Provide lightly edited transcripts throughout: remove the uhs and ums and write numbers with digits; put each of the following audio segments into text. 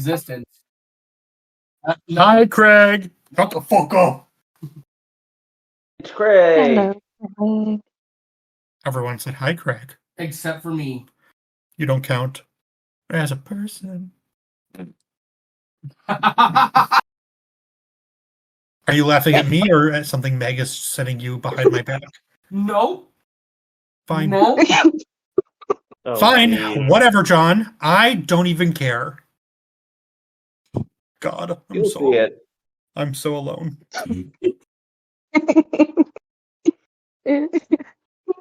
existence. Hi, Craig. Shut the fuck up. It's Craig. Hello, Craig. Everyone said hi, Craig. Except for me. You don't count as a person. I Are you laughing at me or at something Meg is sending you behind my back? No. Fine. No. Oh, Fine. geez. Whatever, John. I don't even care. God, You'll see it. I'm so alone. You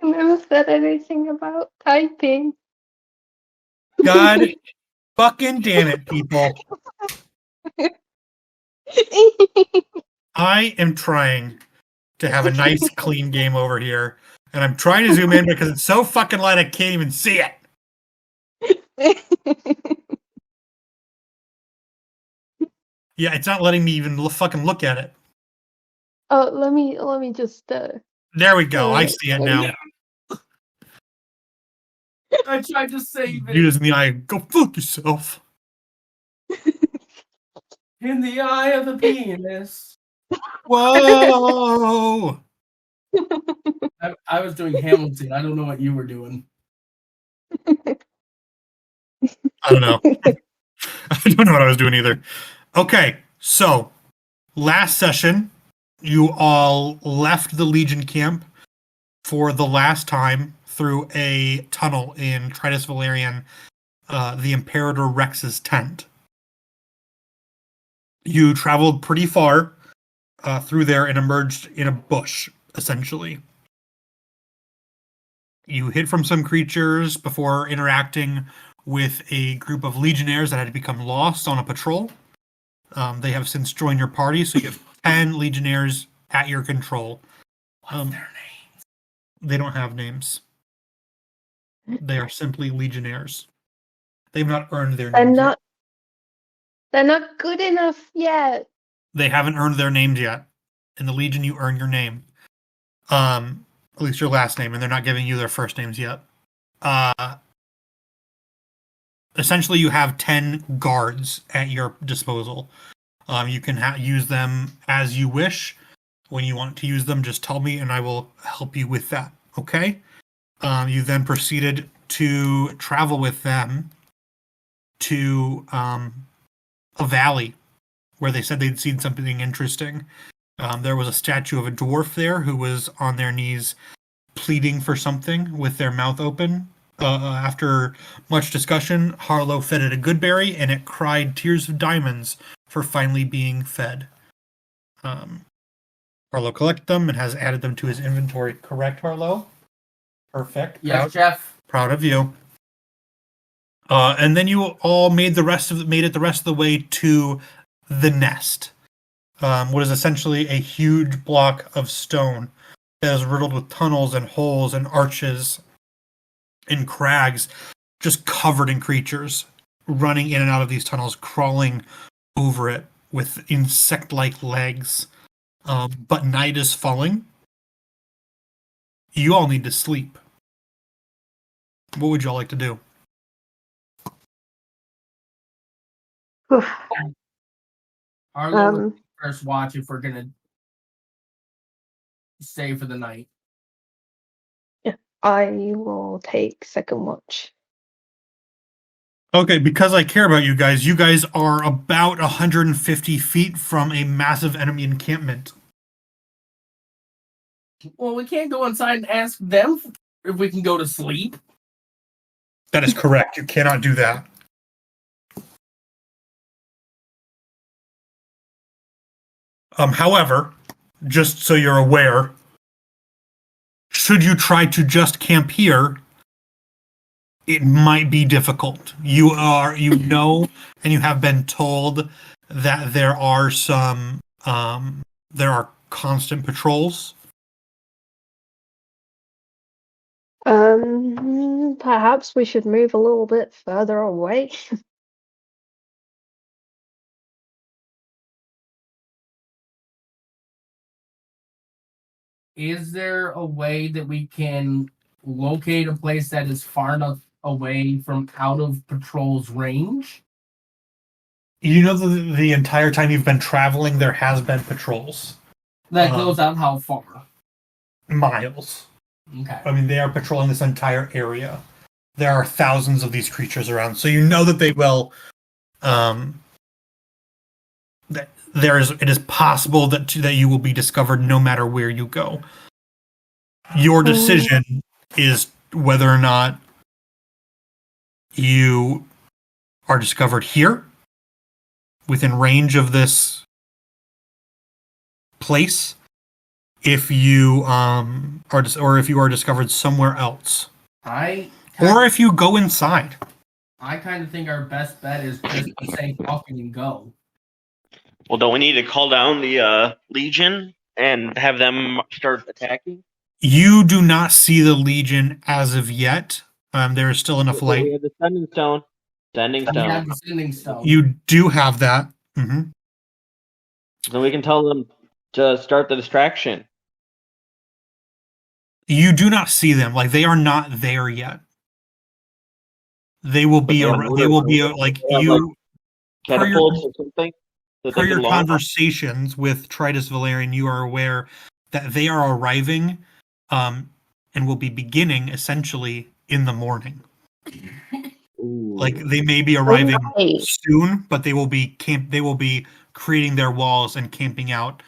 never said anything about typing. God fucking damn it, people. I am trying to have a nice, clean game over here, and I'm trying to zoom in because it's so fucking light I can't even see it. Yeah, it's not letting me even fucking look at it. Oh, let me just. There we go. I see it now. I tried to save it. Judas in the eye. Go fuck yourself. In the eye of the penis. Whoa! I was doing Hamilton. I don't know what you were doing. I don't know. I don't know what I was doing either. Okay, so last session, you all left the Legion camp for the last time through a tunnel in Tritus Valerian, the Imperator Rex's tent. You traveled pretty far through there and emerged in a bush, essentially. You hid from some creatures before interacting with a group of legionnaires that had become lost on a patrol. They have since joined your party, so you have 10 legionnaires at your control. What's their names? They don't have names. They are simply legionnaires. They've not earned their names yet. They're not good enough yet. They haven't earned their names yet. In the Legion, you earn your name. At least your last name, and they're not giving you their first names yet. Essentially, you have 10 guards at your disposal. You can use them as you wish. When you want to use them, just tell me, and I will help you with that. Okay? You then proceeded to travel with them to a valley where they said they'd seen something interesting. There was a statue of a dwarf there who was on their knees pleading for something with their mouth open. After much discussion, Harlow fed it a good berry, and it cried tears of diamonds for finally being fed. Harlow collected them and has added them to his inventory. Correct, Harlow? Perfect. Yes, Jeff. Proud of you. And then you all made it the rest of the way to the nest. What is essentially a huge block of stone that is riddled with tunnels and holes and arches and crags, just covered in creatures running in and out of these tunnels, crawling over it with insect-like legs. But night is falling. You all need to sleep. What would y'all like to do? Harlow, first watch if we're gonna stay for the night. I will take second watch. Okay, because I care about you guys are about 150 feet from a massive enemy encampment. Well, we can't go inside and ask them if we can go to sleep. That is correct. You cannot do that. However, just so you're aware, should you try to just camp here, it might be difficult. You know, and you have been told that there are constant patrols. Perhaps we should move a little bit further away. Is there a way that we can locate a place that is far enough away from out of patrol's range You know the entire time you've been traveling, there has been patrols. That goes out how far? Miles. Okay. I mean, they are patrolling this entire area. There are thousands of these creatures around, so you know that they will. That it is possible that you will be discovered no matter where you go. Your decision is whether or not you are discovered here, within range of this place, if you or if you are discovered somewhere else, or if you go inside. I kind of think our best bet is just to say fucking and go. Well, don't we need to call down the Legion and have them start attacking? You do not see the Legion as of yet. There is still enough light. We have the sending stone. Sending We have stone. the sending stone. You do have that. Mm-hmm. So we can tell them to start the distraction. You do not see them. Like, they are not there yet. They will be. They will be like you. Catapults or something. Per your conversations with Tritus Valerian, you are aware that they are arriving, and will be beginning essentially in the morning. Ooh. Like, they may be arriving soon, but they will be They will be creating their walls and camping out,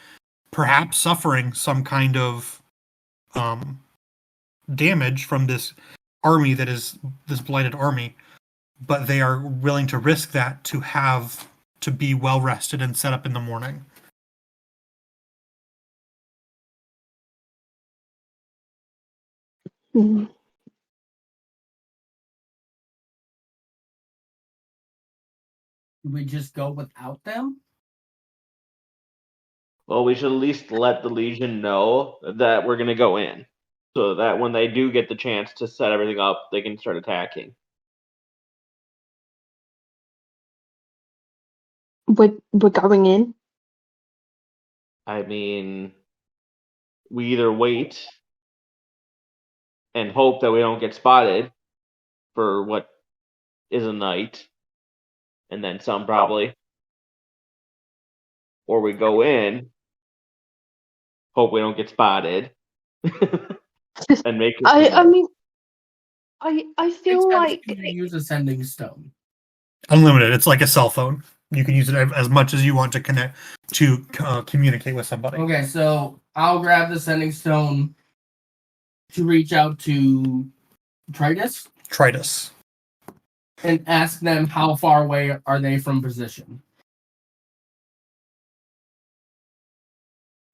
perhaps suffering some kind of damage from this army that is this blighted army. But they are willing to risk that to be well rested and set up in the morning. Hmm. We just go without them? Well, we should at least let the Legion know that we're going to go in, so that when they do get the chance to set everything up, they can start attacking. We're going in. I mean, we either wait and hope that we don't get spotted for what is a night, and then some probably, or we go in, hope we don't get spotted, and make it. I mean, I feel like you use a sending stone. Unlimited. It's like a cell phone. You can use it as much as you want to connect to communicate with somebody. Okay, so I'll grab the sending stone to reach out to Tritus and ask them how far away are they from position.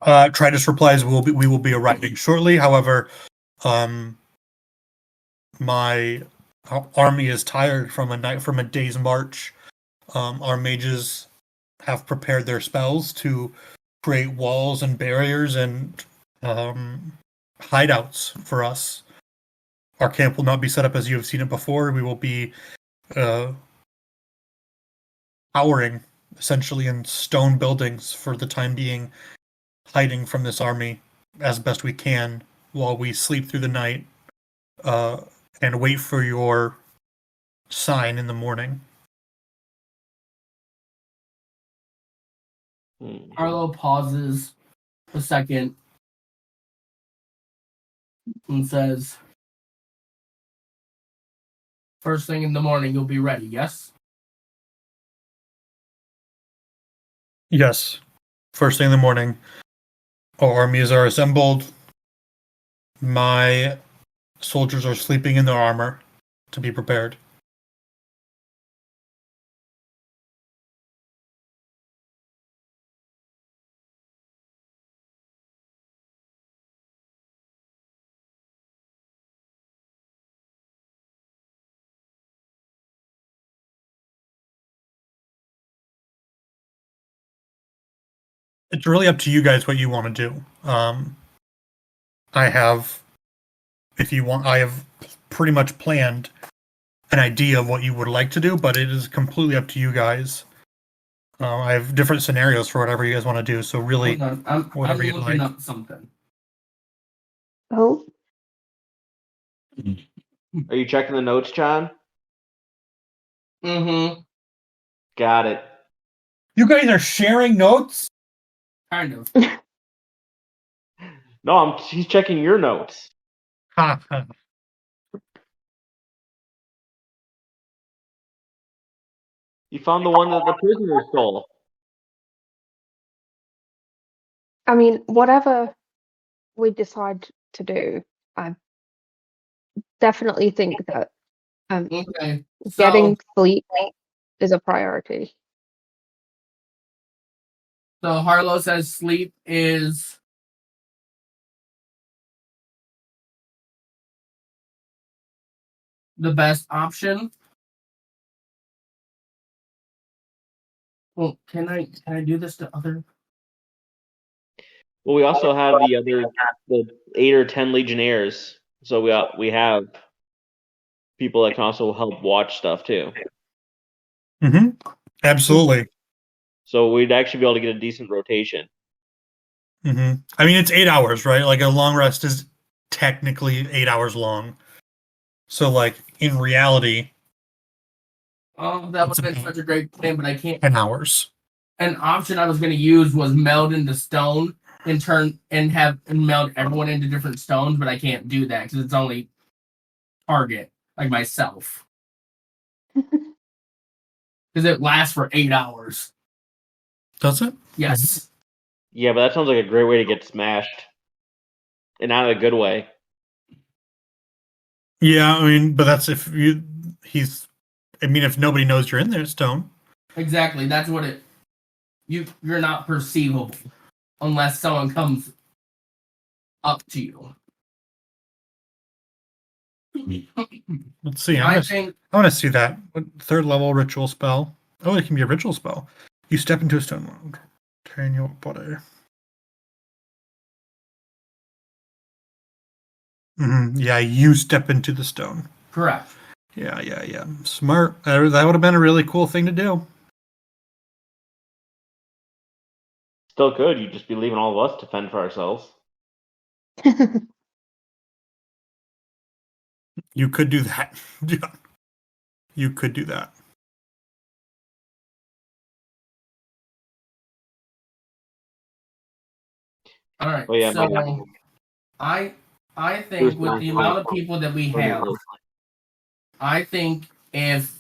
Tritus replies, "We will be arriving shortly. However, my army is tired from a day's march. Our mages have prepared their spells to create walls and barriers and hideouts for us. Our camp will not be set up as you have seen it before. We will be cowering essentially in stone buildings for the time being, hiding from this army as best we can while we sleep through the night and wait for your sign in the morning." Arlo pauses a second and says, "First thing in the morning, you'll be ready, yes?" Yes. First thing in the morning, our armies are assembled. My soldiers are sleeping in their armor to be prepared. It's really up to you guys what you want to do. I have pretty much planned an idea of what you would like to do, but it is completely up to you guys. I have different scenarios for whatever you guys want to do, so really, I'm whatever you'd looking like. up something. oh, Are you checking the notes, John? Mm-hmm. Got it. You guys are sharing notes? Kind of. No, he's checking your notes. Ha, ha. You found the one that the prisoner stole. I mean, whatever we decide to do, I definitely think that Okay. getting sleep is a priority. So Harlow says sleep is the best option. Well, can I do this to other? Well, we also have the 8 or 10 Legionnaires. So we have people that can also help watch stuff too. Mm-hmm. Absolutely. So we'd actually be able to get a decent rotation. Mm-hmm. I mean, it's 8 hours, right? Like a long rest is technically 8 hours long. So, like in reality, Oh, that would have been such a great plan, but I can't. 10 hours. An option I was going to use was meld into stone and meld everyone into different stones, but I can't do that because it's only target, like myself. Because it lasts for 8 hours. Does it? Yes. Yeah, but that sounds like a great way to get smashed. And not in a good way. Yeah, I mean, but that's if if nobody knows you're in there, stone. Exactly. That's what it. You're not perceivable unless someone comes up to you. Let's see. I think I want to see that. What, 3rd level ritual spell. Oh, it can be a ritual spell. You step into a stone world. Turn your body. Mm-hmm. Yeah, you step into the stone. correct. Yeah. Smart. That would have been a really cool thing to do. Still could. You'd just be leaving all of us to fend for ourselves. You could do that. Yeah. You could do that. All right. Oh, yeah, so man. I think with the amount of people that we have, I think if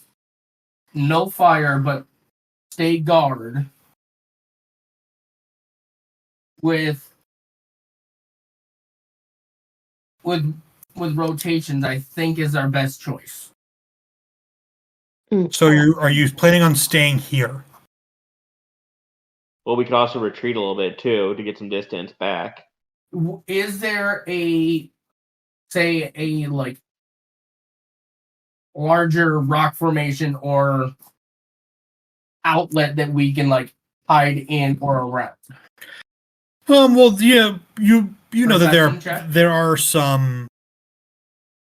no fire but stay guard with rotations, I think is our best choice. So are you planning on staying here? Well, we could also retreat a little bit too to get some distance back. Is there a like larger rock formation or outlet that we can like hide in or around? Well, yeah, you know that Perception check? there are some.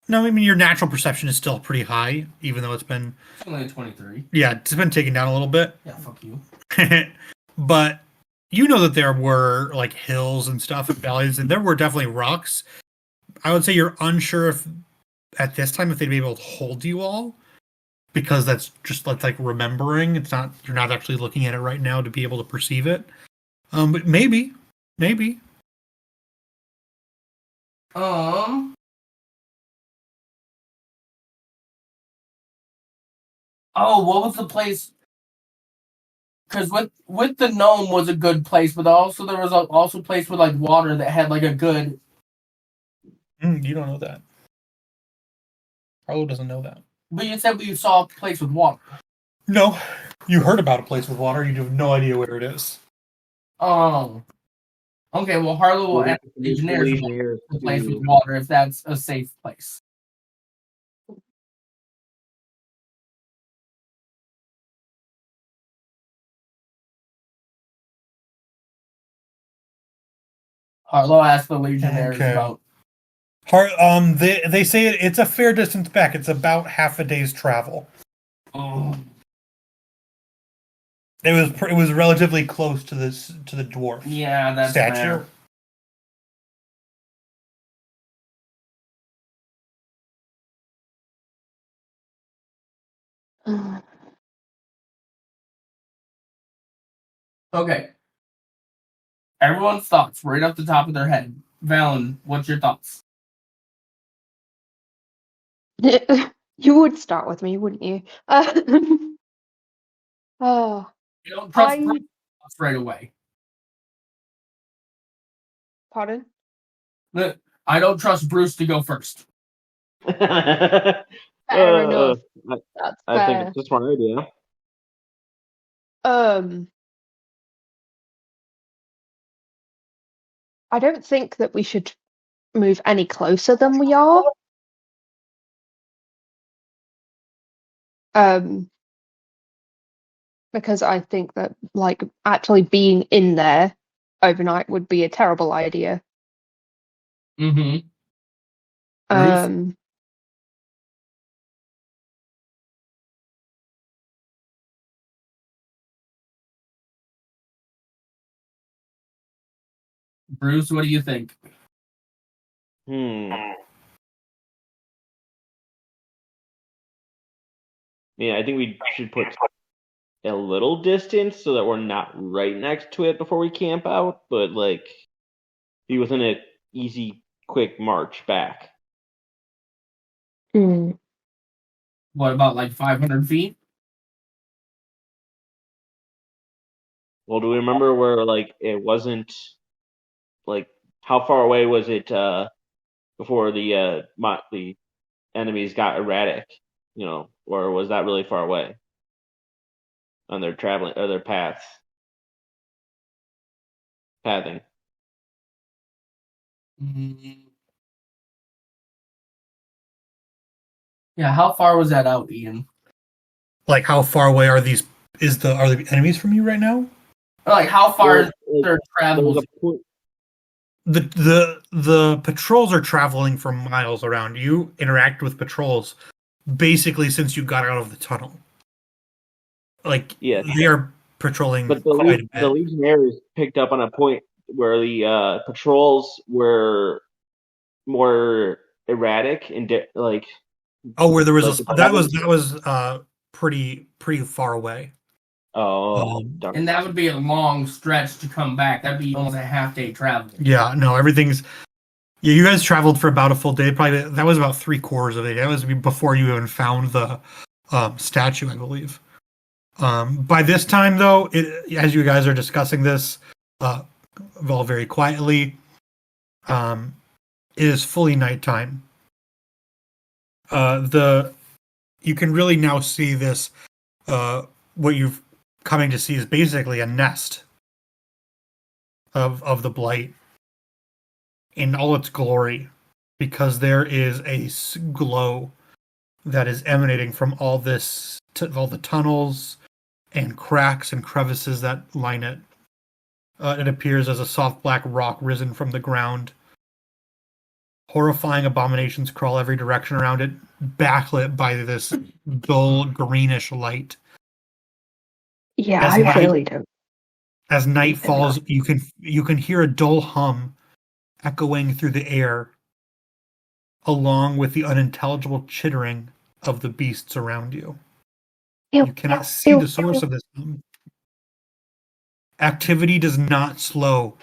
No, I mean your natural perception is still pretty high, even though it's been It's only a 23. yeah, it's been taken down a little bit. Yeah, fuck you. But you know that there were like hills and stuff and valleys, and there were definitely rocks. I would say you're unsure if at this time if they'd be able to hold you all, because that's like remembering. It's not you're not actually looking at it right now to be able to perceive it. But maybe. Oh, what was the place? Because with the gnome was a good place, but also there was also a place with like water that had like a good. You don't know that. Carlo doesn't know that. But you said we saw a place with water. No, you heard about a place with water. You have no idea where it is. Oh. Okay, well, Harlow will ask the Legionnaires about the place with water if that's a safe place. Harlow asked the Legionnaires Okay. about. They say it's a fair distance back. It's about half a day's travel. Oh. It was relatively close to the dwarf Yeah, that's statue. Uh, Okay. Everyone's thoughts right off the top of their head. Valen, what's your thoughts? You would start with me, wouldn't you? Oh, You don't trust I Bruce right away. pardon. I don't trust Bruce to go first. Fair enough. That's I think fair. it's a smart idea. I don't think that we should move any closer than we are. Because I think that like actually being in there overnight would be a terrible idea. Mm-hmm. Bruce, what do you think? Yeah, I think we should put a little distance so that we're not right next to it before we camp out, but like be within an easy, quick march back. What about like 500 feet? Well, do we remember where like it wasn't like how far away was it before the enemies got erratic, or was that really far away on their traveling or their pathing? Yeah, how far was that out, Ian? Like, how far away are the enemies from you right now? Like, how far is their travel? The patrols are traveling for miles around. You interact with patrols basically since you got out of the tunnel. Like, yeah, they are patrolling but quite a bit. The Legionnaires picked up on a point where the patrols were more erratic and where there was that was pretty far away. Oh, and that would be a long stretch to come back. That'd be almost a half-day travel. Yeah, no, everything's. Yeah, you guys traveled for about a full day. Probably that was about 3/4 of it. That was before you even found the statue, I believe. By this time, though, as you guys are discussing this, all very quietly, it is fully nighttime. You can really now see this. What you've coming to see is basically a nest of the blight in all its glory, because there is a glow that is emanating from all the tunnels and cracks and crevices that line it. It appears as a soft black rock risen from the ground. Horrifying abominations crawl every direction around it, backlit by this dull greenish light. Yeah, I really don't. As night falls, you can hear a dull hum echoing through the air, along with the unintelligible chittering of the beasts around you. You cannot see the source of this hum. Activity does not slow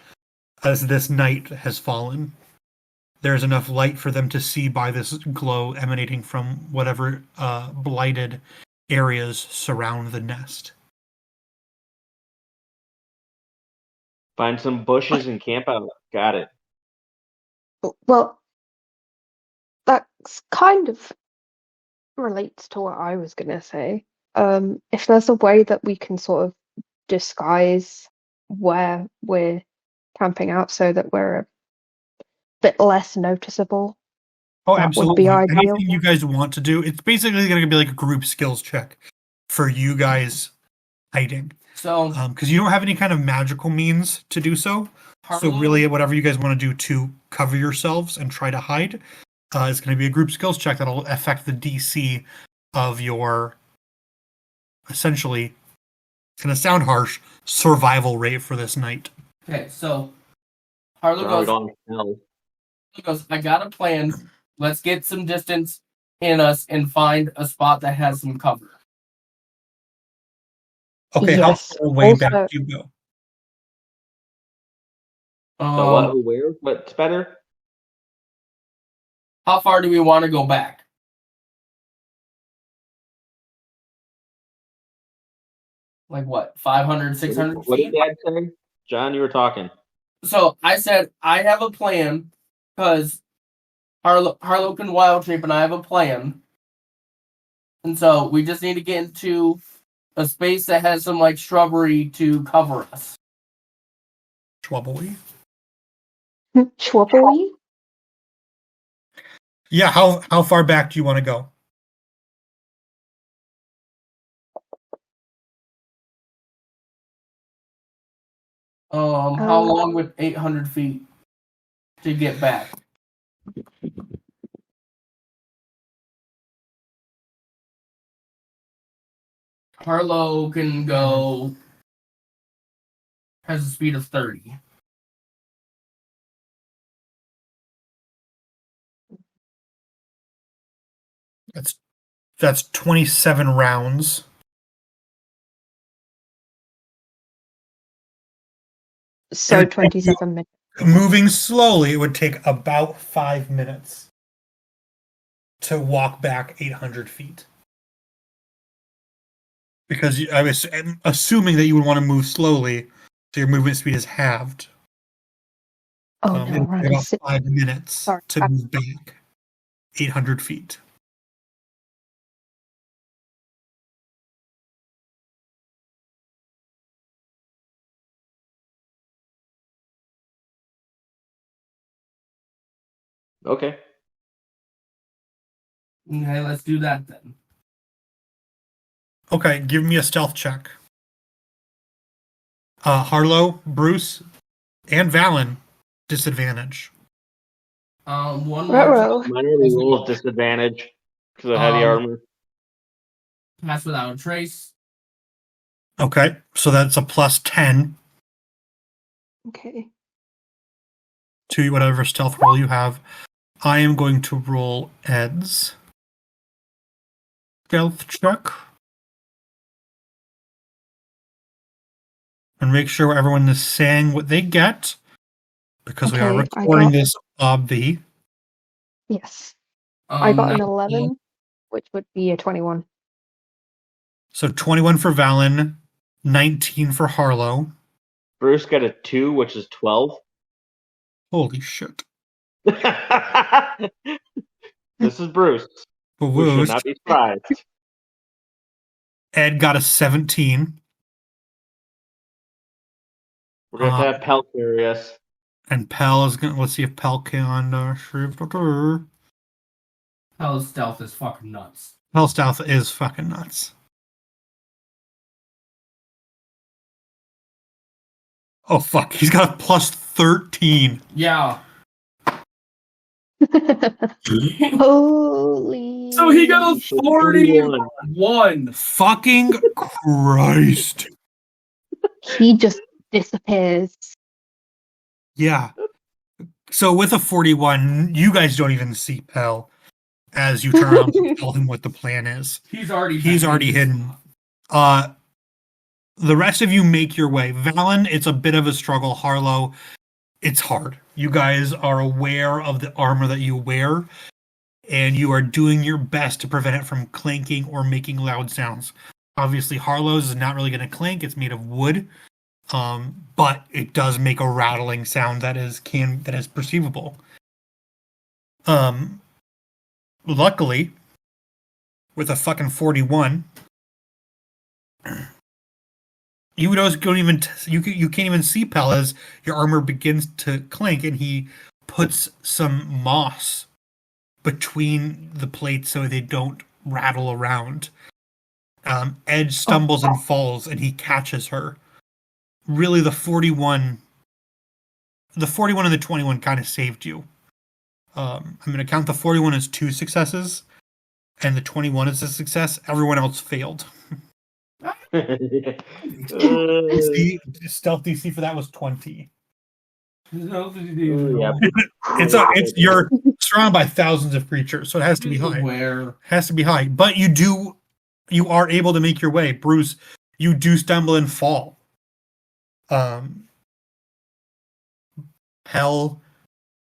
as this night has fallen. There's enough light for them to see by this glow emanating from whatever blighted areas surround the nest. Find some bushes and camp out. Got it. Well, that's kind of relates to what I was going to say. If there's a way that we can sort of disguise where we're camping out so that we're a bit less noticeable. Oh, absolutely. Would be ideal. Anything you guys want to do, it's basically going to be like a group skills check for you guys hiding. So, because you don't have any kind of magical means to do so. So really, whatever you guys want to do to cover yourselves and try to hide is going to be a group skills check that'll affect the DC of your, essentially, it's going to sound harsh, survival rate for this night. Okay, so Harlow goes, I got a plan. Let's get some distance in us and find a spot that has some cover. Okay, yes. how far away Also, back do you go? So what? Who? Where? What's better? How far do we want to go back? Like what? 500, 600 What did feet? Dad say? John, you were talking. So I said I have a plan because Harlow can wild shape and I have a plan. And so we just need to get into a space that has some like shrubbery to cover us. Schwubbly. Schwubbly? Yeah, how far back do you want to go? How long with 800 feet to get back? Harlow can go, has a speed of 30. That's 27 rounds. So 27 minutes. Moving slowly, it would take about 5 minutes to walk back 800 feet. Because I was assuming that you would want to move slowly, so your movement speed is halved. Oh, It no, would right. take about 5 minutes Sorry. to move back 800 feet. Okay. Okay, let's do that then. Okay, give me a stealth check. Harlow, Bruce, and Valen, disadvantage. One more Ruh-roh. Mine already rolled disadvantage because of heavy armor. pass without a trace. Okay, so that's a plus 10 Okay. to whatever stealth roll you have. I am going to roll Ed's stealth check. And make sure everyone is saying what they get. Because we are Okay, I recording got- this obvi. Yes. I got an 19. 11, which would be a 21. So 21 for Valen, 19 for Harlow. Bruce got a 2, which is 12. Holy shit. This is Bruce. We should Whoosh. not be surprised. Ed got a 17. We're going to have Pell carry us. And Pell is going to... Let's see if Pell can... Hell's stealth is fucking nuts. Pell stealth is fucking nuts. Oh, fuck. He's got a plus 13. Yeah. Holy. So he got a 41. 41. Fucking Christ. He just disappears. Yeah. So with a 41, you guys don't even see Pell as you turn around and tell him what the plan is. He's already hidden. The rest of you make your way. Valen, it's a bit of a struggle. Harlow, it's hard. You guys are aware of the armor that you wear, and you are doing your best to prevent it from clanking or making loud sounds. Obviously, Harlow's is not really going to clank. It's made of wood, but it does make a rattling sound that is perceivable. Luckily, with a fucking 41. You don't even you can't even see Pell as your armor begins to clank, and he puts some moss between the plates so they don't rattle around. Edge stumbles and falls, and he catches her. Really, the 41 and the 21 kind of saved you. I'm going to count the 41 as 2 successes, and the 21 is a success. Everyone else failed. Yep. Stealth DC for that was 20. Yep. You're surrounded by thousands of creatures, so it has to be high. Where? Has to be high. But you are able to make your way. Bruce, you do stumble and fall. Hell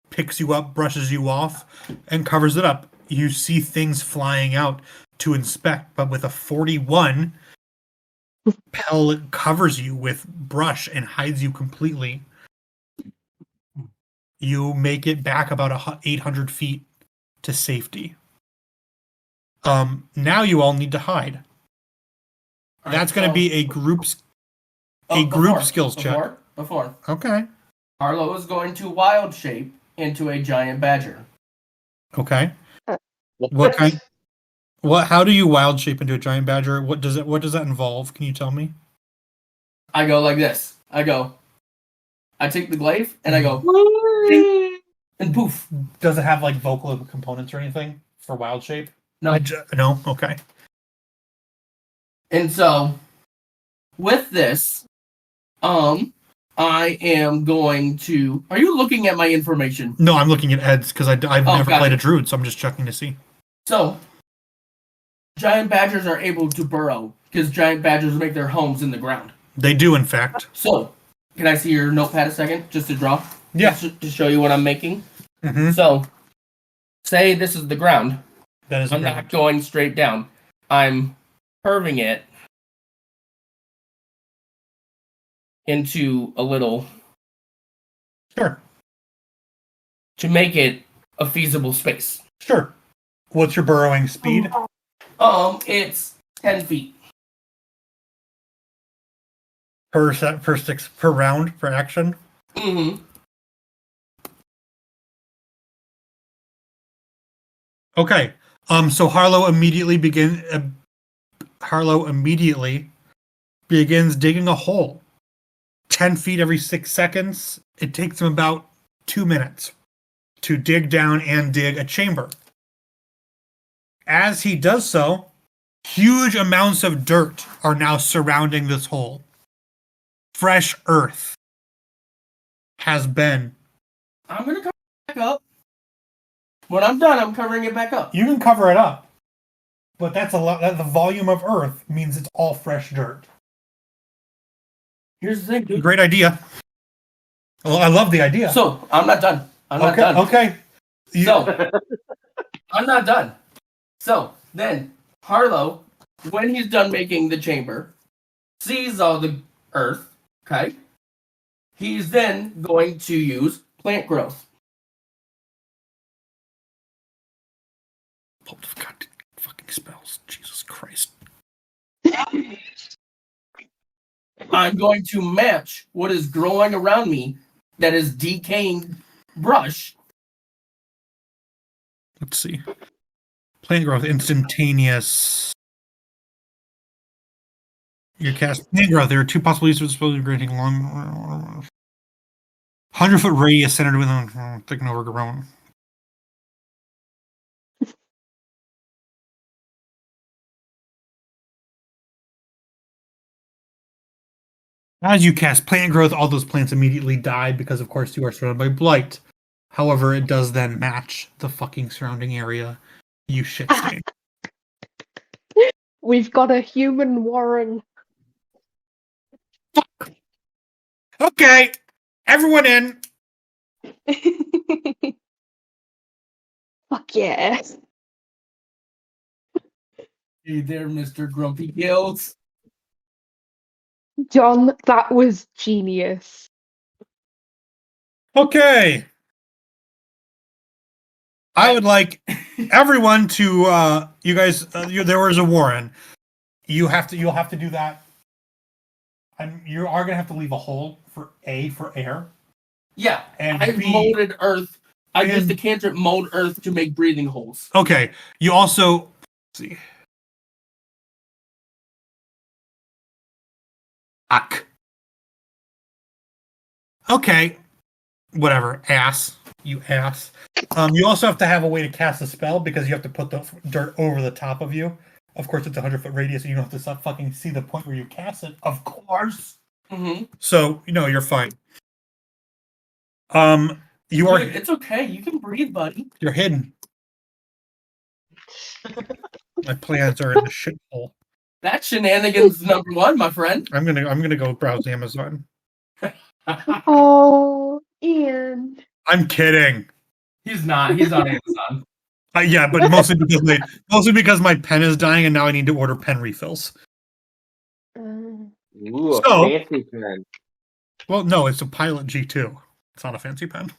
picks you up, brushes you off, and covers it up. You see things flying out to inspect, but with a 41, Pell covers you with brush and hides you completely. You make it back about 800 feet to safety. Now you all need to hide. That's going to be a group skills check. Before. Okay. Harlow is going to wild shape into a giant badger. Okay. What kind? How do you wild shape into a giant badger? What does that involve? Can you tell me? I go like this. I take the glaive and I go ding, and poof. Does it have like vocal components or anything for wild shape? No. No? Okay. And so with this, I am going to. Are you looking at my information? No, I'm looking at Ed's because I've never gotcha. played a druid, so I'm just checking to see. So, giant badgers are able to burrow because giant badgers make their homes in the ground. They do, in fact. So, can I see your notepad a second just to draw? Yeah. Just to show you what I'm making. Mm-hmm. So, say this is the ground. That is. I'm not going straight down. I'm curving it into a little. Sure. To make it a feasible space. Sure. What's your burrowing speed? It's 10 feet. Per round, per action? Mm-hmm. Okay. So Harlow immediately begins digging a hole. 10 feet every 6 seconds. It takes him about 2 minutes to dig down and dig a chamber. As he does so, huge amounts of dirt are now surrounding this hole. Fresh earth has been. I'm gonna cover it back up. When I'm done, I'm covering it back up. You can cover it up, but that's a lot. The volume of earth means it's all fresh dirt. Here's the thing, dude. Great idea. Well, I love the idea. So, I'm not done. I'm not done. Okay. So, I'm not done. So, then, Harlow, when he's done making the chamber, sees all the earth, okay? He's then going to use plant growth. God, fucking spells. Jesus Christ. I'm going to match what is growing around me that is decaying brush. Let's see. Plant growth, instantaneous. Your cast plant growth. There are two possible uses of the spell. Granting long 100-foot radius centered within thick and overgrown. As you cast plant growth, all those plants immediately die because, of course, you are surrounded by blight. However, it does then match the fucking surrounding area. You shit stain. We've got a human Warren. Fuck. Okay, everyone in. Fuck yeah. Hey there, Mr. Grumpy Gills. John, that was genius. Okay. I would like everyone to you guys there was a Warren. You'll have to do that. You are gonna have to leave a hole for air. Yeah, And I've B, molded earth. I and- used the cantrip mold earth to make breathing holes. Okay. You also let's see. Ack. Okay. Whatever. Ass. You ass. You also have to have a way to cast a spell because you have to put the dirt over the top of you. Of course, it's a 100-foot radius, and you don't have to stop fucking see the point where you cast it. Of course. Mm-hmm. So you're fine. You are. It's okay. You can breathe, buddy. You're hidden. My plans are in the shithole. That's shenanigans #1, my friend. I'm gonna go browse Amazon. Oh, Ian. I'm kidding. He's not. He's on Amazon. Yeah, but mostly because my pen is dying and now I need to order pen refills. Ooh, So- a fancy pen. Well, no, it's a Pilot G2. It's not a fancy pen. After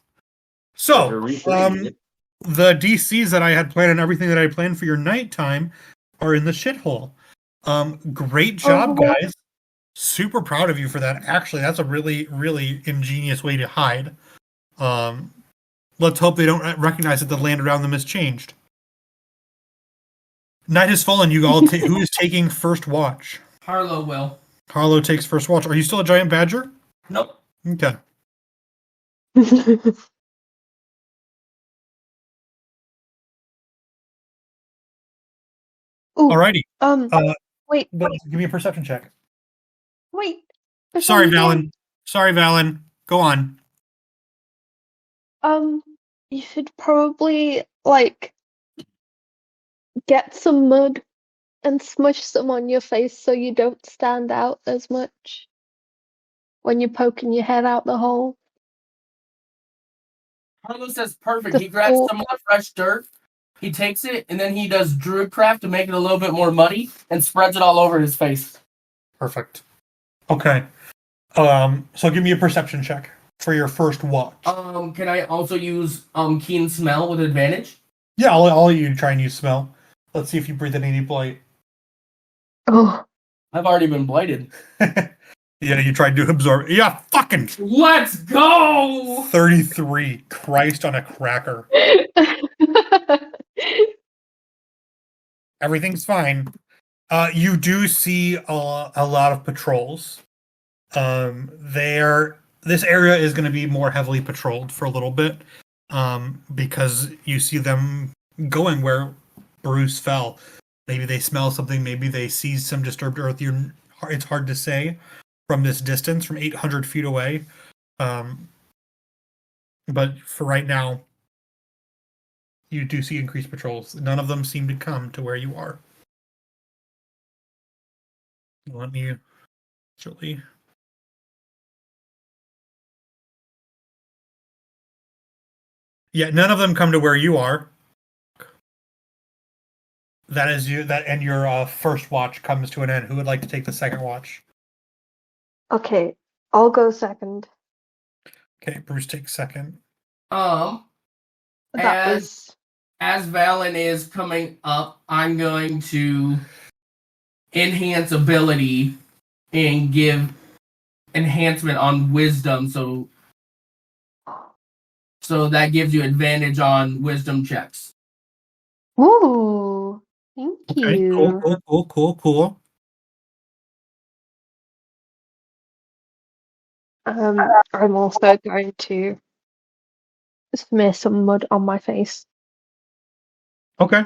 So, refilling it. the DCs that I had planned and everything that I planned for your nighttime are in the shithole. Great job, Oh. guys. Super proud of you for that. Actually, that's a really, really ingenious way to hide. Let's hope they don't recognize that the land around them has changed. Night has fallen. You all. Who is taking first watch? Harlow will. Harlow takes first watch. Are you still a giant badger? Nope. Okay. Ooh, Alrighty. wait, But give me a perception check. wait. before Sorry, you go, Valen. Sorry, Valen. Go on. You should probably get some mud and smush some on your face so you don't stand out as much when you're poking your head out the hole. Harlow says perfect. The He grabs full- some of the fresh dirt, he takes it, and then he does Druidcraft to make it a little bit more muddy and spreads it all over his face. Perfect. Okay. So give me a perception check for your first watch. Can I also use Keen Smell with advantage? Yeah, I'll let you try and use smell. Let's see if you breathe in any blight. Oh, I've already been blighted. Yeah, you tried to absorb. Yeah, fucking Let's go! 33. Christ on a cracker. Everything's fine. You do see a lot of patrols. This area is going to be more heavily patrolled for a little bit, because you see them going where Bruce fell. Maybe they smell something. Maybe they see some disturbed earth. It's hard to say from this distance, from 800 feet away. But for right now, you do see increased patrols. None of them seem to come to where you are. Let me actually. Yeah, none of them come to where you are. That is you. That and your first watch comes to an end. Who would like to take the second watch? okay, I'll go second. Okay, Bruce takes second. That As- was As Valen is coming up, I'm going to enhance ability and give enhancement on wisdom, so that gives you advantage on wisdom checks. Ooh, thank Okay, you. cool. I'm also going to smear some mud on my face. Okay.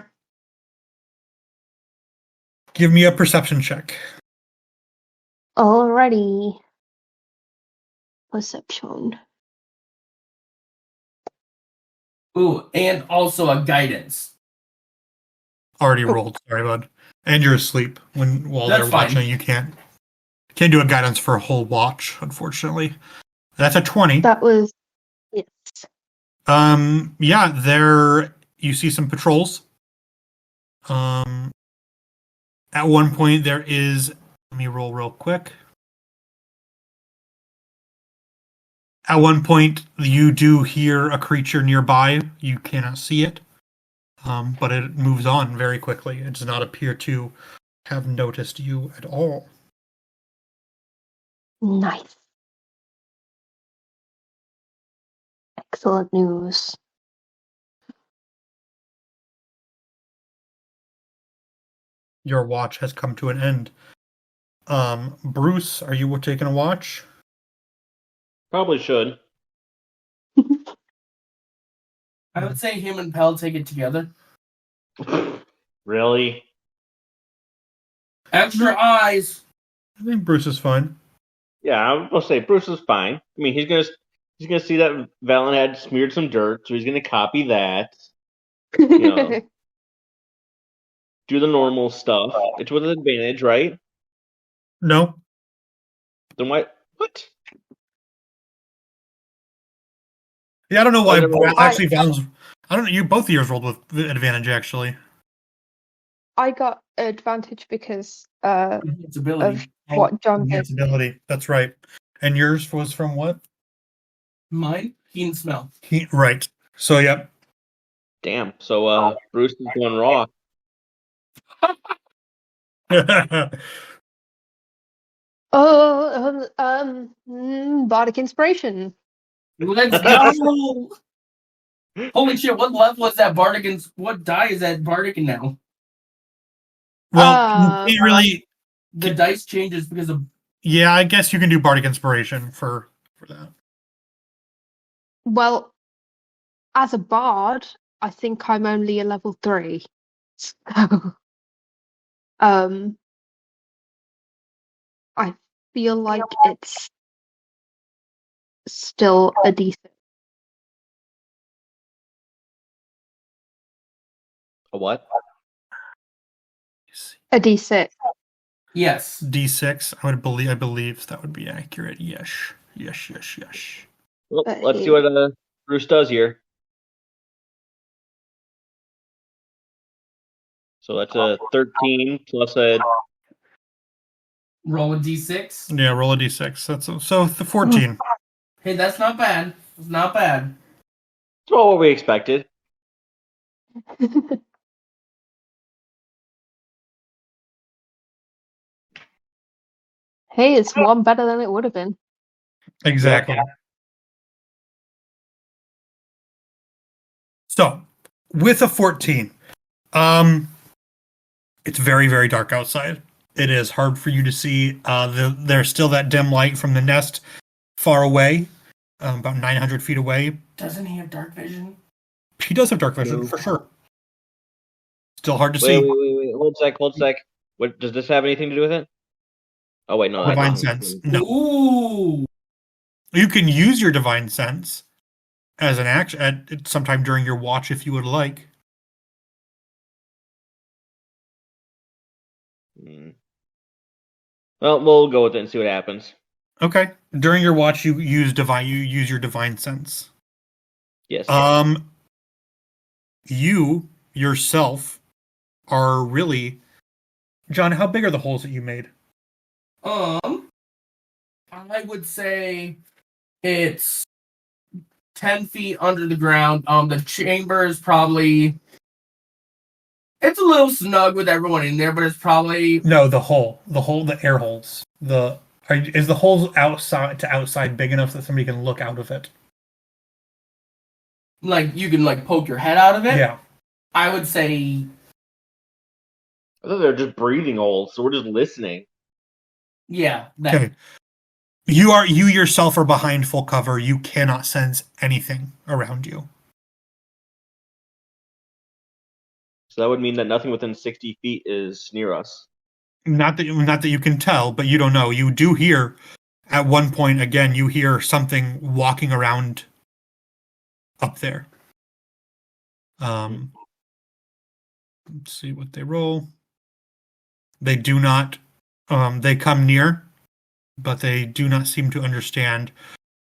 Give me a perception check. Alrighty. Perception. Ooh, and also a guidance. Already rolled. Sorry, bud. And you're asleep while That's they're fine. watching. You can't do a guidance for a whole watch, unfortunately. That's a 20. That was yes. Yeah, there you see some patrols. At one point there is, let me roll real quick. At one point you do hear a creature nearby. You cannot see it. But it moves on very quickly. It does not appear to have noticed you at all. Nice. Excellent news. Your watch has come to an end. Bruce, are you taking a watch? Probably should. I would say him and Pell take it together. Really? Extra eyes. I think Bruce is fine. Yeah, I was gonna say Bruce is fine. I mean, he's gonna see that Valen had smeared some dirt, so he's gonna copy that. know. Do the normal stuff. It's with an advantage, right? No. Then why? What? Yeah, I don't know why. Whatever. Actually, Val's. I don't know. You both of yours rolled with advantage, actually. I got advantage because Its ability. of what John did. Enhance ability. That's right. And yours was from what? Mine, keen smell. Right. So, yep. Damn. So Bruce is going raw. Bardic inspiration. Let's go! Holy shit! What level is that Bardic? What die is that Bardic now? Well, you can't really. The dice changes because of. Yeah, I guess you can do Bardic Inspiration for that. Well, as a bard, I think I'm only a level 3. So, I feel like it's still a decent. A what? A D6. Yes. D6. I believe that would be accurate. Yes. Well, let's see what Bruce does here. So that's a 13 plus a. Roll a d6. Yeah, roll a D6. That's so the 14. Hey, that's not bad. It's not bad. It's about what we expected. Hey, it's one better than it would have been. Exactly. So, with a 14, it's very, very dark outside. It is hard for you to see. There's still that dim light from the nest far away, about 900 feet away. Doesn't he have dark vision? He does have dark vision, No. for sure. Still hard to see. Wait. Hold a sec. What does this have anything to do with it? Oh wait, no. that Divine doesn't. sense. No. Ooh. You can use your divine sense as an action at sometime during your watch if you would like. Well, we'll go with it and see what happens. Okay. During your watch, you use your divine sense. Yes. You yourself are really, John. How big are the holes that you made? I would say it's 10 feet under the ground. The chamber is probably. It's a little snug with everyone in there, but it's probably. No, the air holes. Is the holes outside big enough that somebody can look out of it? Like, you can, like, poke your head out of it? Yeah. I would say. I thought they were just breathing holes, so we're just listening. Yeah. That. Okay. You yourself are behind full cover. You cannot sense anything around you. So that would mean that nothing within 60 feet is near us. Not that you can tell, but you don't know. You do hear at one point again. You hear something walking around up there. Let's see what they roll. They do not. They come near, but they do not seem to understand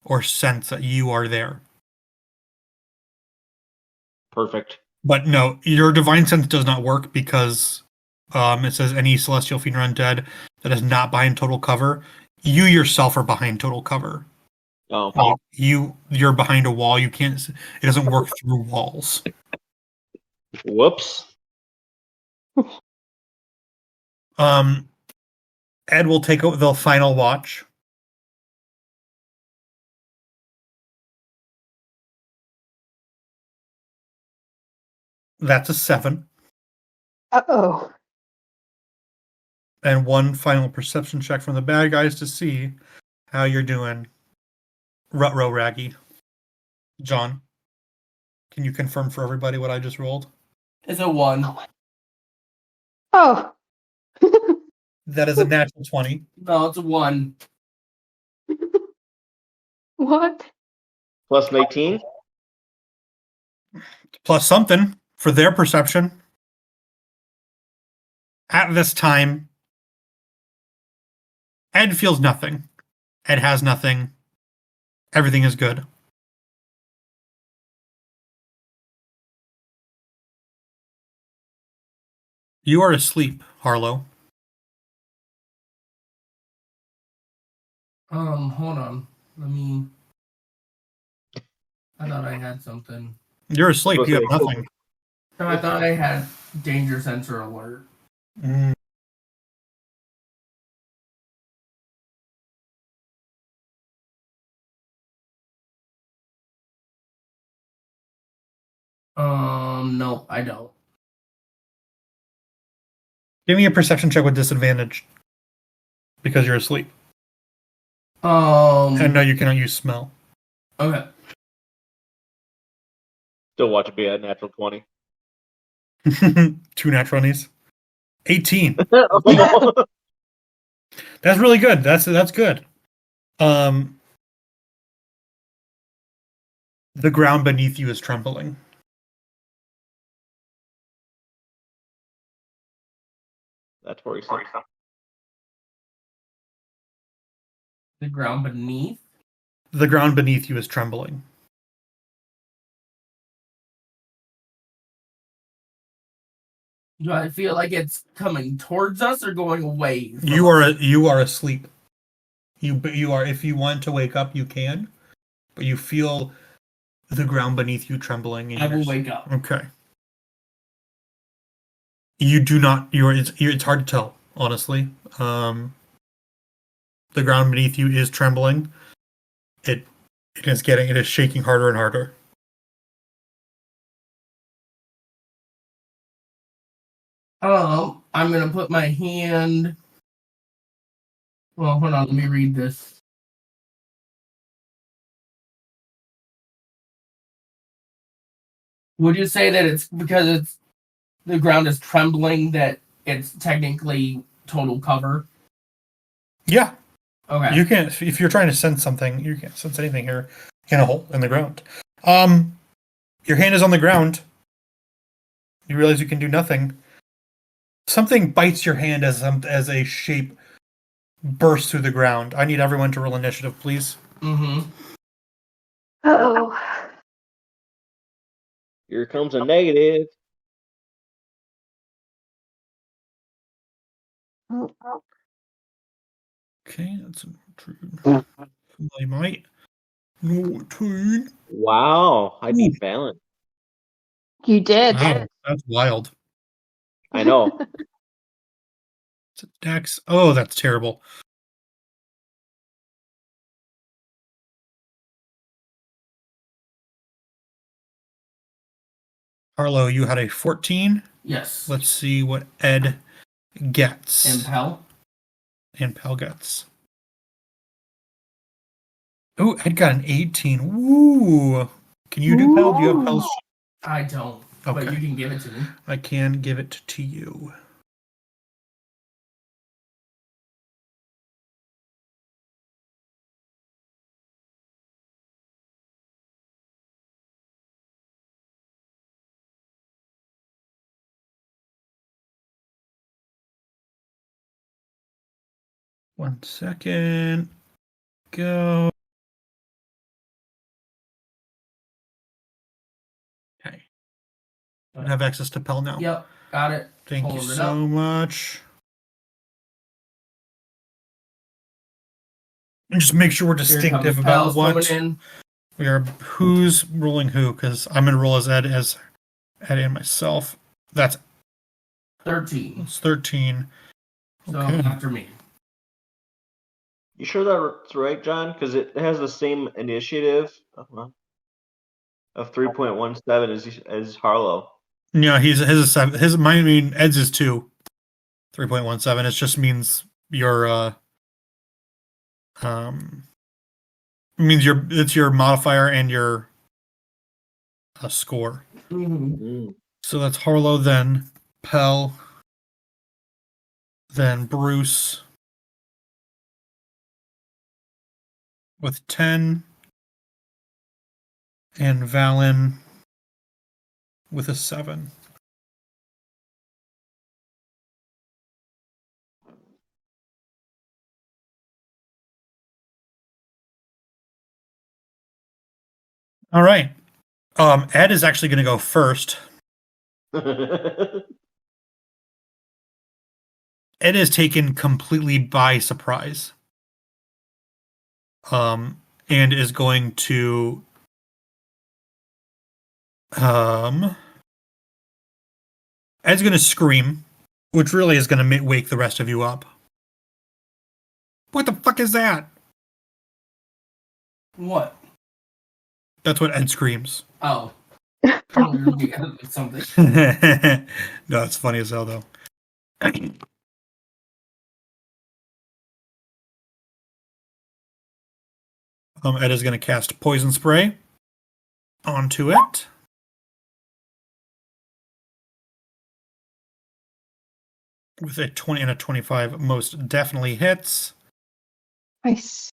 or sense that you are there. Perfect. But no, your divine sense does not work because it says any celestial fiend or undead that is not behind total cover. You yourself are behind total cover. Oh. You're behind a wall. You can't. It doesn't work through walls. Whoops. Ed will take the final watch. That's a 7. Uh-oh. And one final perception check from the bad guys to see how you're doing. Rutro Raggy. John, can you confirm for everybody what I just rolled? It's a 1. Oh. That is a natural 20. No, it's a 1. What? Plus 19? Plus something for their perception. At this time, Ed feels nothing. Ed has nothing. Everything is good. You are asleep, Harlow. Hold on. I thought I had something. You're asleep. Supposed You to have be- nothing. No, I thought I had danger sensor alert. Mm, No, I don't. Give me a perception check with disadvantage. Because you're asleep. And no, you cannot use smell. Okay. Still watch it be a natural 20. 2 natural 20s. 18. That's really good. That's good. The ground beneath you is trembling. That's where he's at. The ground beneath. The ground beneath you is trembling. Do I feel like it's coming towards us or going away? from You us? are asleep. You are. If you want to wake up, you can, but you feel the ground beneath you trembling. And I will wake up. Okay. You do not. It's hard to tell, honestly. The ground beneath you is trembling. It is shaking harder and harder. I'm gonna put my hand. Well, hold on. Let me read this. Would you say that it's because the ground is trembling that it's technically total cover? Yeah, Okay. you can. If you're trying to sense something, you can't sense anything here in a hole in the ground. Your hand is on the ground. You realize you can do nothing. Something bites your hand as a shape bursts through the ground. I need everyone to roll initiative, please. Mm-hmm. Oh. Here comes a negative. Okay, that's a I might. 19. Wow, I beat Valen. You did. Wow, that's wild. I know. It's a dex. Oh, that's terrible. Harlow, you had a 14. Yes. Let's see what Ed gets. Impel. And Pell gets. Oh, Ed got an 18. Woo! Can you do Pell? Do you have Pell's? I don't. But Okay. you can give it to me. I can give it to you. One second. Go. Okay. I have access to Pell now. Yep. Got it. Thank you Pulling it so up. much. And just make sure we're Here distinctive comes about Pels what coming in. we are. Who's rolling who? Because I'm gonna roll as Ed and myself. That's 13. it's 13. So Okay. after me. You sure that's right, John? Because it has the same initiative of 3.17 as Harlow. Yeah, his is 7. His mine. I mean, Ed's is 2. 3.17. It just means your means it's your modifier and your score. Mm-hmm. So that's Harlow, then Pell, then Bruce with 10, and Valen with a 7. All right. Ed is actually going to go first. Ed is taken completely by surprise. And is going to Ed's going to scream, which really is going to wake the rest of you up. What the fuck is that? What? That's what Ed screams. Oh. Probably really edited something. No, it's funny as hell, though. Ed is going to cast Poison Spray onto it. With a 20 and a 25, most definitely hits. Nice.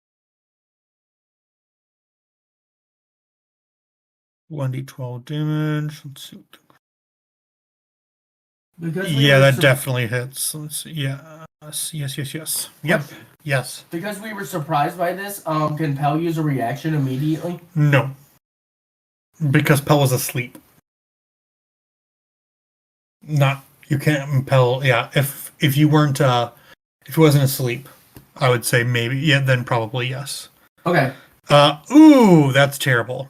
1d12 damage. Let's see. Because Yeah, were that sur- definitely hits. Let's see. Yes. Yep. Yes. Because we were surprised by this, can Pell use a reaction immediately? No. Because Pell was asleep. You can't Pell. Yeah. If you weren't if he wasn't asleep, I would say maybe. Yeah. Then probably yes. Okay. Ooh, that's terrible.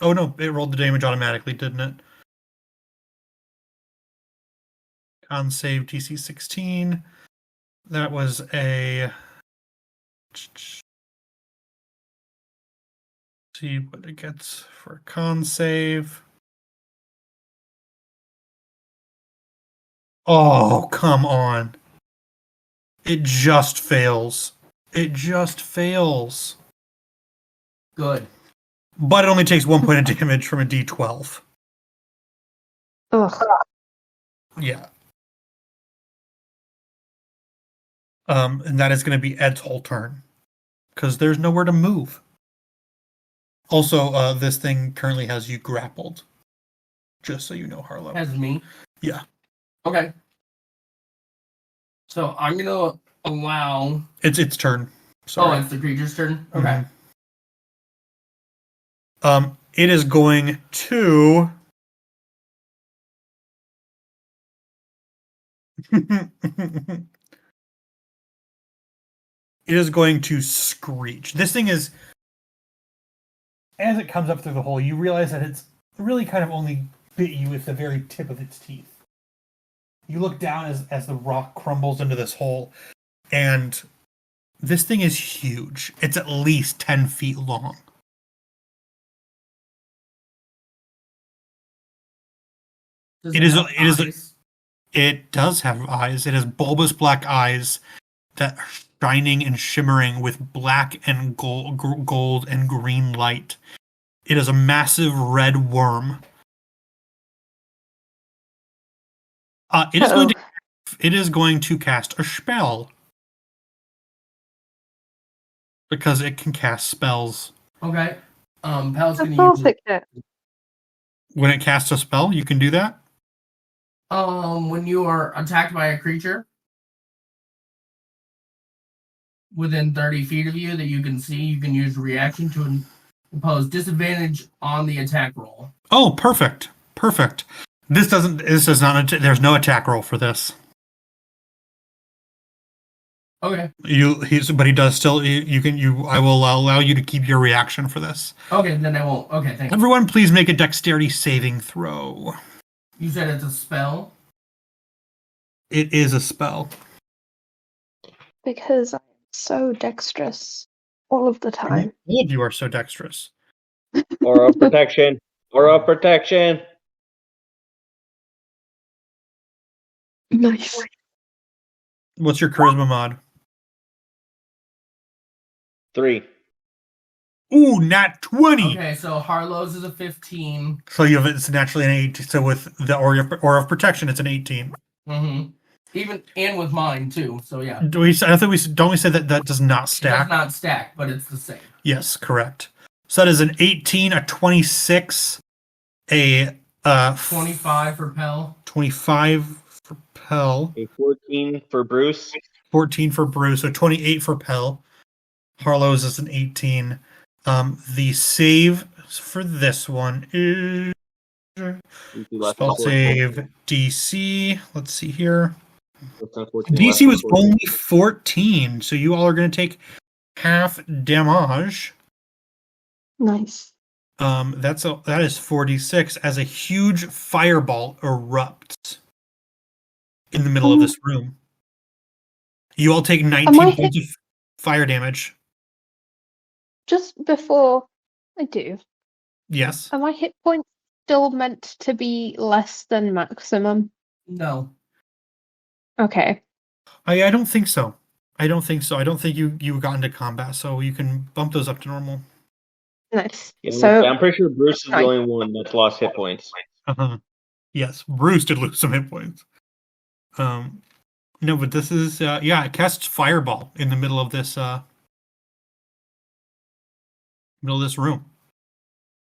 Oh no, it rolled the damage automatically, didn't it? Con save DC 16. That was a. See what it gets for a con save. Oh, come on. It just fails. It just fails. Good. But it only takes 1 point of damage from a D12. Ugh. Yeah. And that is going to be Ed's whole turn. Because there's nowhere to move. Also, this thing currently has you grappled. Just so you know, Harlow. Has me. Yeah. Okay. So I'm gonna allow. It's its turn. Sorry. Oh, it's the creature's turn. Okay. It is going to. It is going to screech. This thing is. As it comes up through the hole, you realize that it's really kind of only bit you with the very tip of its teeth. You look down as the rock crumbles into this hole, and this thing is huge. It's at least 10 feet long. Does It is- have it is- eyes? It does have eyes. It has bulbous black eyes that are shining and shimmering with black and gold and green light. It is a massive red worm. It is going to cast a spell because it can cast spells. Okay. Pel's Of gonna course use it can. When it casts a spell, you can do that. when you are attacked by a creature within 30 feet of you that you can see, you can use reaction to impose disadvantage on the attack roll. Oh, perfect. This is not. There's no attack roll for this. Okay. But he does still. I will allow you to keep your reaction for this. Okay, then I won't. Okay, thank you. Everyone, please make a dexterity saving throw. You said it's a spell? It is a spell. Because I'm so dexterous all of the time. All of you are so dexterous. Aura of protection. Aura of protection. Nice. What's your charisma mod? 3. Ooh, nat 20. Okay, so Harlow's is a 15. So it's naturally an 8. So with the aura of protection, it's an 18. Mm-hmm. Even and with mine too. So yeah. Don't we say that does not It stack? does not stack, but it's the same. Yes, correct. So that is an 18, a 26, a 25 for Pell. 25 for Pell, A 14 for Bruce. 14 for Bruce, so 28 for Pell. Harlow's is an 18. The save for this one is spell save DC. Let's see here. DC was only 14, so you all are going to take half damage. Nice. That is 46 as a huge fireball erupts in the middle of this room. You all take 19 points of fire damage. Just before I do, Yes. are my hit points still meant to be less than maximum? No. Okay. I don't think so. I don't think you got into combat, so you can bump those up to normal. Nice. Yeah, So I'm pretty sure Bruce is the Right. only one that's lost hit points. Uh-huh. Yes, Bruce did lose some hit points. No, but this is it casts fireball in the middle of this room.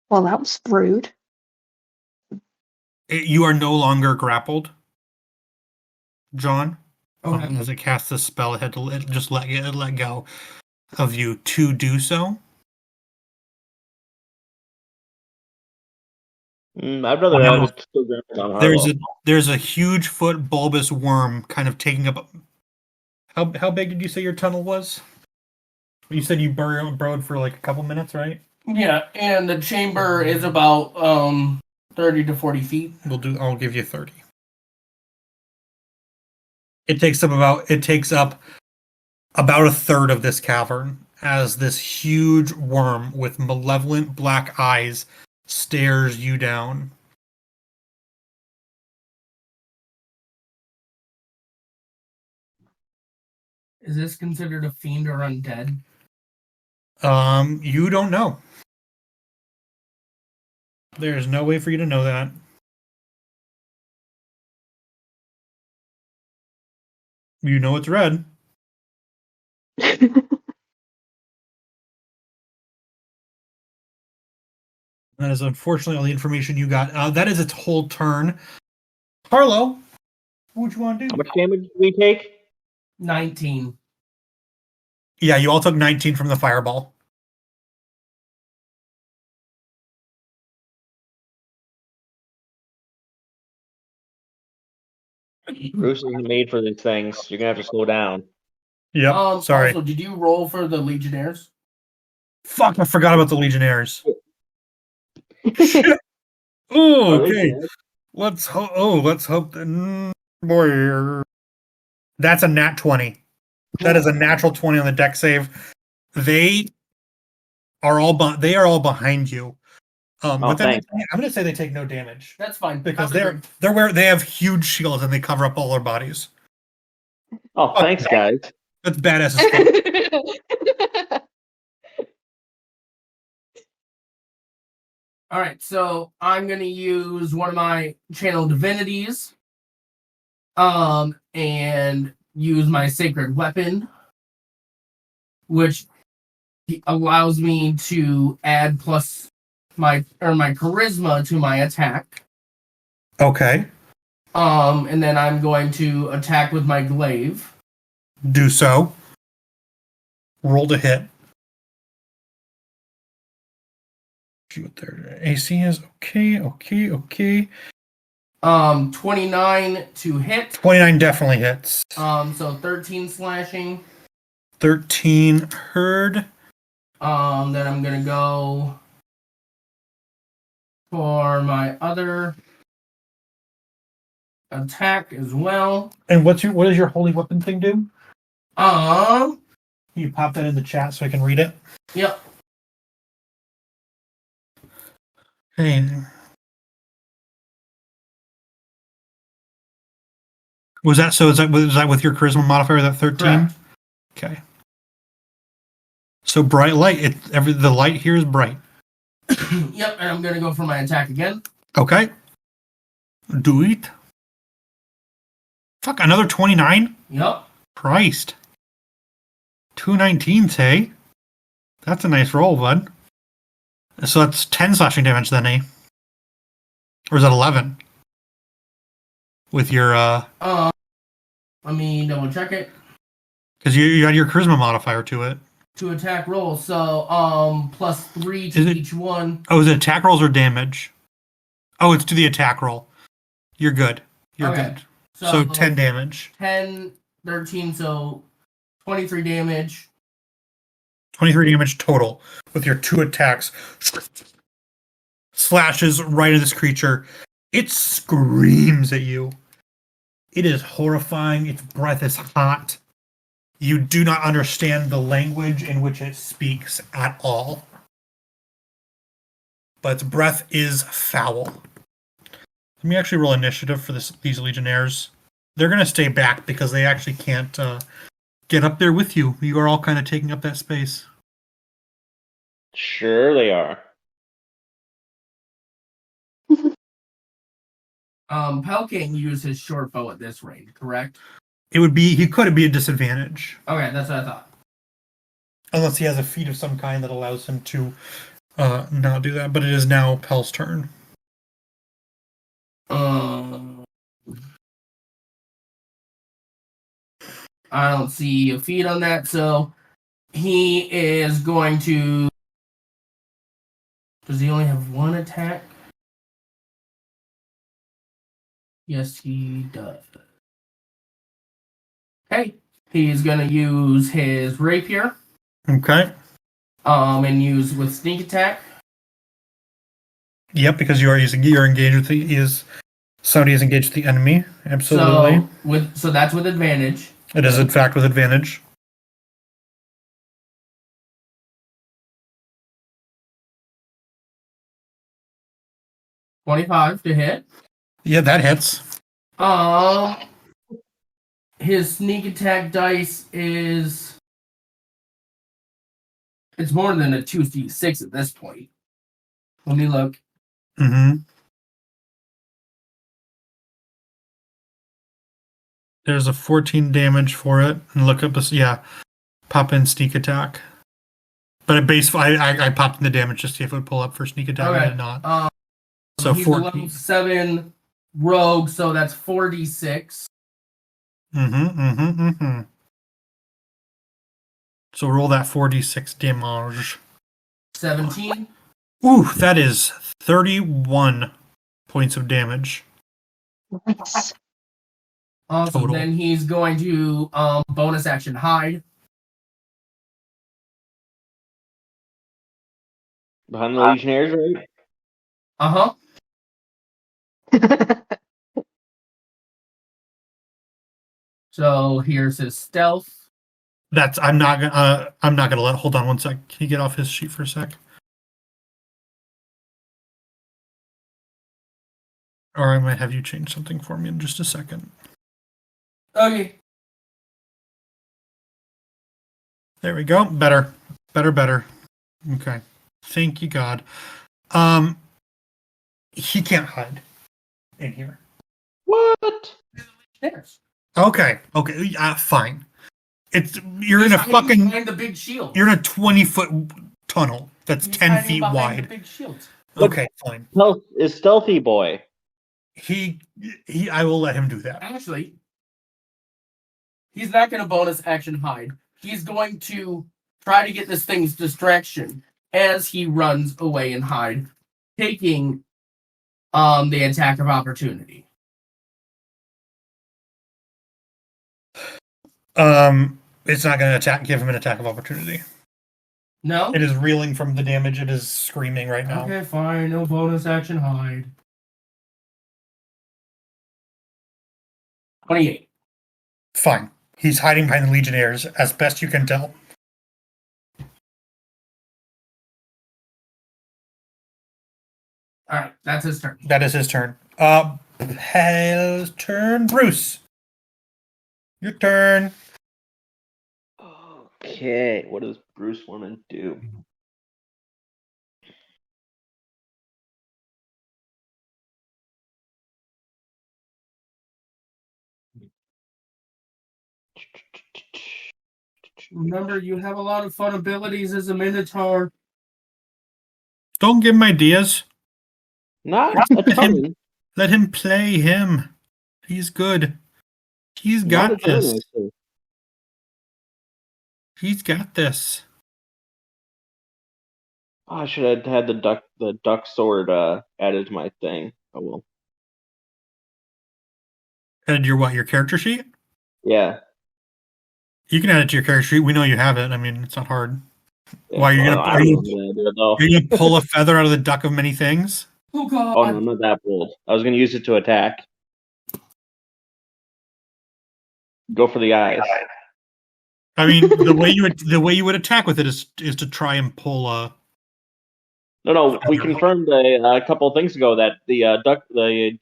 well, that was rude. You are no longer grappled, John. Okay. As it casts this spell, it had to just let go of you to do so. I'd rather have it still grappled on Harlow. There's a huge foot bulbous worm kind of taking up. How big did you say your tunnel was? You said you burrowed for like a couple minutes, right? Yeah, and the chamber is about 30 to 40 feet. I'll give you 30. It takes up about a third of this cavern as this huge worm with malevolent black eyes stares you down. Is this considered a fiend or undead? You don't know. There's no way for you to know that. You know it's red. That is unfortunately all the information you got. That is its whole turn. Harlow, what would you want to do? How much damage did we take? 19. Yeah, you all took 19 from the fireball. Bruce isn't made for these things. You're gonna have to slow down. Yep. Sorry. Also, did you roll for the Legionnaires? Fuck, I forgot about the Legionnaires. Shit. Oh, okay. Let's hope that boy. That's a nat 20. That is a natural 20 on the deck save. They are all behind you. But then I'm going to say they take no damage That's fine. because they have huge shields and they cover up all their bodies. Oh, thanks, guys. That's badass as fuck. All right, so I'm going to use one of my channel divinities and use my sacred weapon, which allows me to add plus my charisma to my attack. Okay. And then I'm going to attack with my glaive. Do so. Roll to hit. See what their AC is. Okay. 29 to hit. 29 definitely hits. So 13 slashing. 13 heard. Then I'm gonna go for my other attack as well. And what does your holy weapon thing do? Um, Can you pop that in the chat so I can read it? Yep. Hey. Was that so? Is that with your charisma modifier? That 13? Correct. Okay. So bright light. The light here is bright. Yep, and I'm gonna go for my attack again. Okay. Do it. Fuck, another 29? Yep. Christ. 2 19s, hey? That's a nice roll, bud. So that's 10 slashing damage then, eh? Or is that 11? With your, Let me double check it. Because you had your charisma modifier to it. To attack roll, so, plus 3 to each one. Oh, is it attack rolls or damage? Oh, it's to the attack roll. You're good. You're Okay. good. So 10 damage. 10, 13, so 23 damage. 23 damage total with your 2 attacks. Slashes right at this creature. It screams at you. It is horrifying. Its breath is hot. You do not understand the language in which it speaks at all. But its breath is foul. Let me actually roll initiative for these Legionnaires. They're going to stay back because they actually can't get up there with you. You are all kind of taking up that space. Sure they are. Pell can't use his short bow at this range, correct? He could be a disadvantage. Okay, that's what I thought. Unless he has a feat of some kind that allows him to not do that. But it is now Pell's turn. I don't see a feat on that, so he is going to... Does he only have 1 attack? Yes, he does. Okay. He's going to use his rapier. Okay. And use with sneak attack. Yep, because you're engaged with somebody is engaged with the enemy. Absolutely. So that's with advantage. It is in fact with advantage. $25 to hit. Yeah, that hits. His sneak attack dice is... It's more than a 2d6 at this point. Let me look. Mm-hmm. There's a 14 damage for it. And look up this, pop in sneak attack. But I popped in the damage just to see if it would pull up for sneak attack. Okay. It did not. So he's 14. a level 7 rogue, so that's 4d6. So roll that 4d6 damage. 17. Ooh, that is 31 points of damage. Nice. Also, Total. then he's going to bonus action hide. Behind the Legionnaires, right? Uh-huh. So here's his stealth. I'm not gonna let. Hold on one sec. Can you get off his sheet for a sec? Or I might have you change something for me in just a second. Okay. There we go. Better. Okay. Thank you, God. He can't hide in here. What? There's. Okay. Fine. You're in a fucking behind the big shield. You're in a 20-foot tunnel that's He's 10 hiding feet behind wide. The big shield. Okay, fine. Stealth is Stealthy Boy. I will let him do that. Actually, he's not going to bonus action hide. He's going to try to get this thing's distraction as he runs away and hide, taking the attack of opportunity. It's not going to give him an attack of opportunity. No? It is reeling from the damage. It is screaming right now. Okay, fine. No bonus action hide. 28. Fine. He's hiding behind the Legionnaires, as best you can tell. Alright, that's his turn. That is his turn. Hell's turn. Bruce. Your turn. Okay, what does Bruce want to do? Remember, you have a lot of fun abilities as a Minotaur. Don't give him ideas. Not a ton. Let him play him. He's good. He's Not a got ton, this. actually. He's got this. Oh, I should have had the duck sword added to my thing. Oh well. Added your what? Your character sheet? Yeah. You can add it to your character sheet. We know you have it. I mean, it's not hard. Yeah, Why, well, I don't know if I'm gonna do it, though. Are you gonna pull a feather out of the duck of many things? Oh god. Oh, no, I'm not that bold. I was gonna use it to attack. Go for the eyes. I mean, the way you would attack with it is to try and pull a. No, we confirmed a couple of things ago that the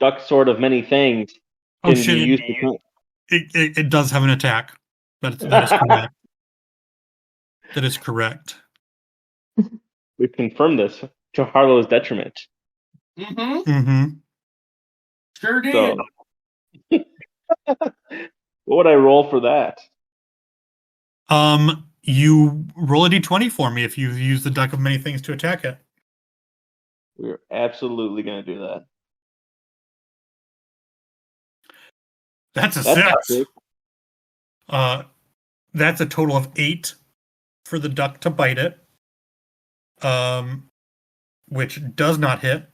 duck sword of many things Oh can shit! be used to. It does have an attack. That is correct. That is correct. We've confirmed this to Harlow's detriment. Mm-hmm. Mm-hmm. Sure did. So, what would I roll for that? You roll a d20 for me if you use the duck of many things to attack it. We're absolutely going to do that. That's a That's 6. That's a total of 8 for the duck to bite it. Which does not hit.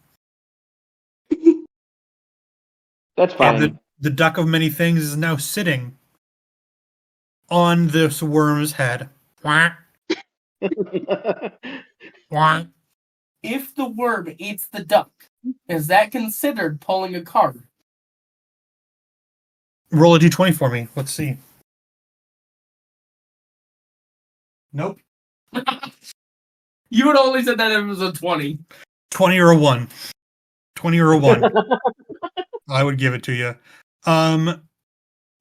That's fine. And the duck of many things is now sitting on this worm's head. Quack, quack. If the worm eats the duck, is that considered pulling a card? Roll a d20 for me. Let's see. Nope. You would only said that if it was a 20. 20 or a 1. 20 or a 1. I would give it to you.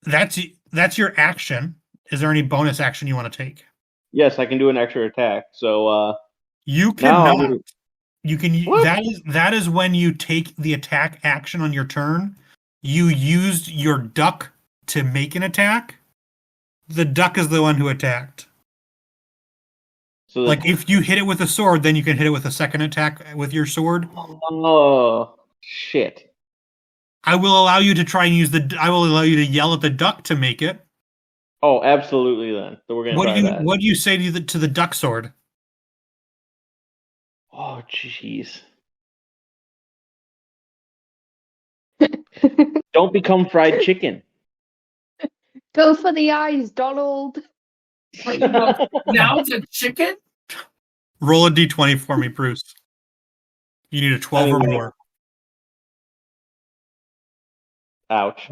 That's your action. Is there any bonus action you want to take? Yes, I can do an extra attack. So You now cannot. You can. What? That is when you take the attack action on your turn. You used your duck to make an attack. The duck is the one who attacked. so Like if you hit it with a sword, then you can hit it with a second attack with your sword. Oh shit! I will allow you to try and use the. I will allow you to yell at the duck to make it. Oh, absolutely. Then so we're gonna try that. What do you say to the duck sword? Oh jeez! Don't become fried chicken. Go for the eyes, Donald. Now it's a chicken? Roll a d20 for me, Bruce. You need a 12 or more. Ouch!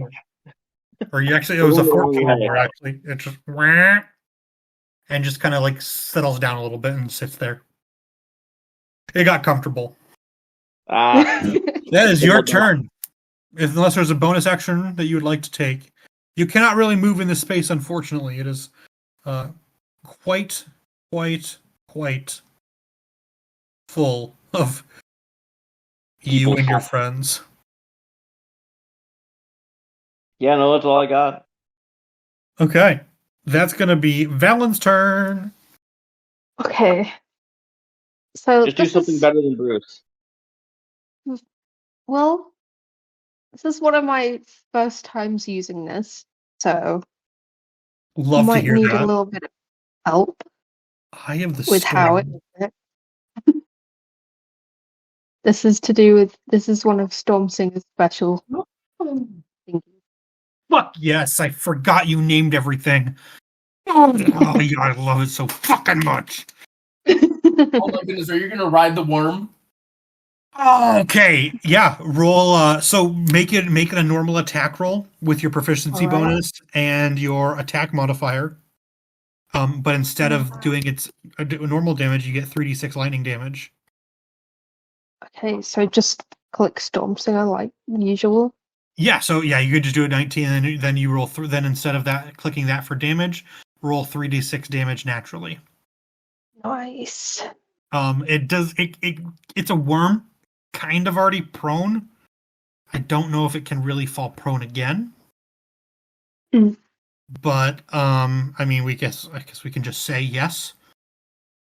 Or you actually, it was a 14 or more, actually. It just, wah, and just kind of like settles down a little bit and sits there. It got comfortable. Ah, That is your turn. Unless there's a bonus action that you would like to take. You cannot really move in this space, unfortunately. It is quite full of you and your friends. yeah, no, that's all I got. Okay. That's going to be Valen's turn. Okay. So Just do this something is, better than Bruce. well, this is one of my first times using this, so Love to might hear need that. a little bit of help I have the with how storm. it. This is one of Stormsinger's special. Thank Fuck yes, I forgot you named everything. Oh yeah, I love it so fucking much. you. Oh my goodness, are you gonna ride the worm? Okay, yeah. Roll. So make it a normal attack roll with your proficiency All right. bonus and your attack modifier. But instead of doing its normal damage, you get 3d6 lightning damage. Okay, so just click Stormsinger like usual. Yeah. So yeah, you could just do a 19, and then you roll through. Then instead of that, clicking that for damage, roll 3d6 damage naturally. Nice. It does. It's a worm, kind of already prone. I don't know if it can really fall prone again. But I mean, I guess we can just say yes.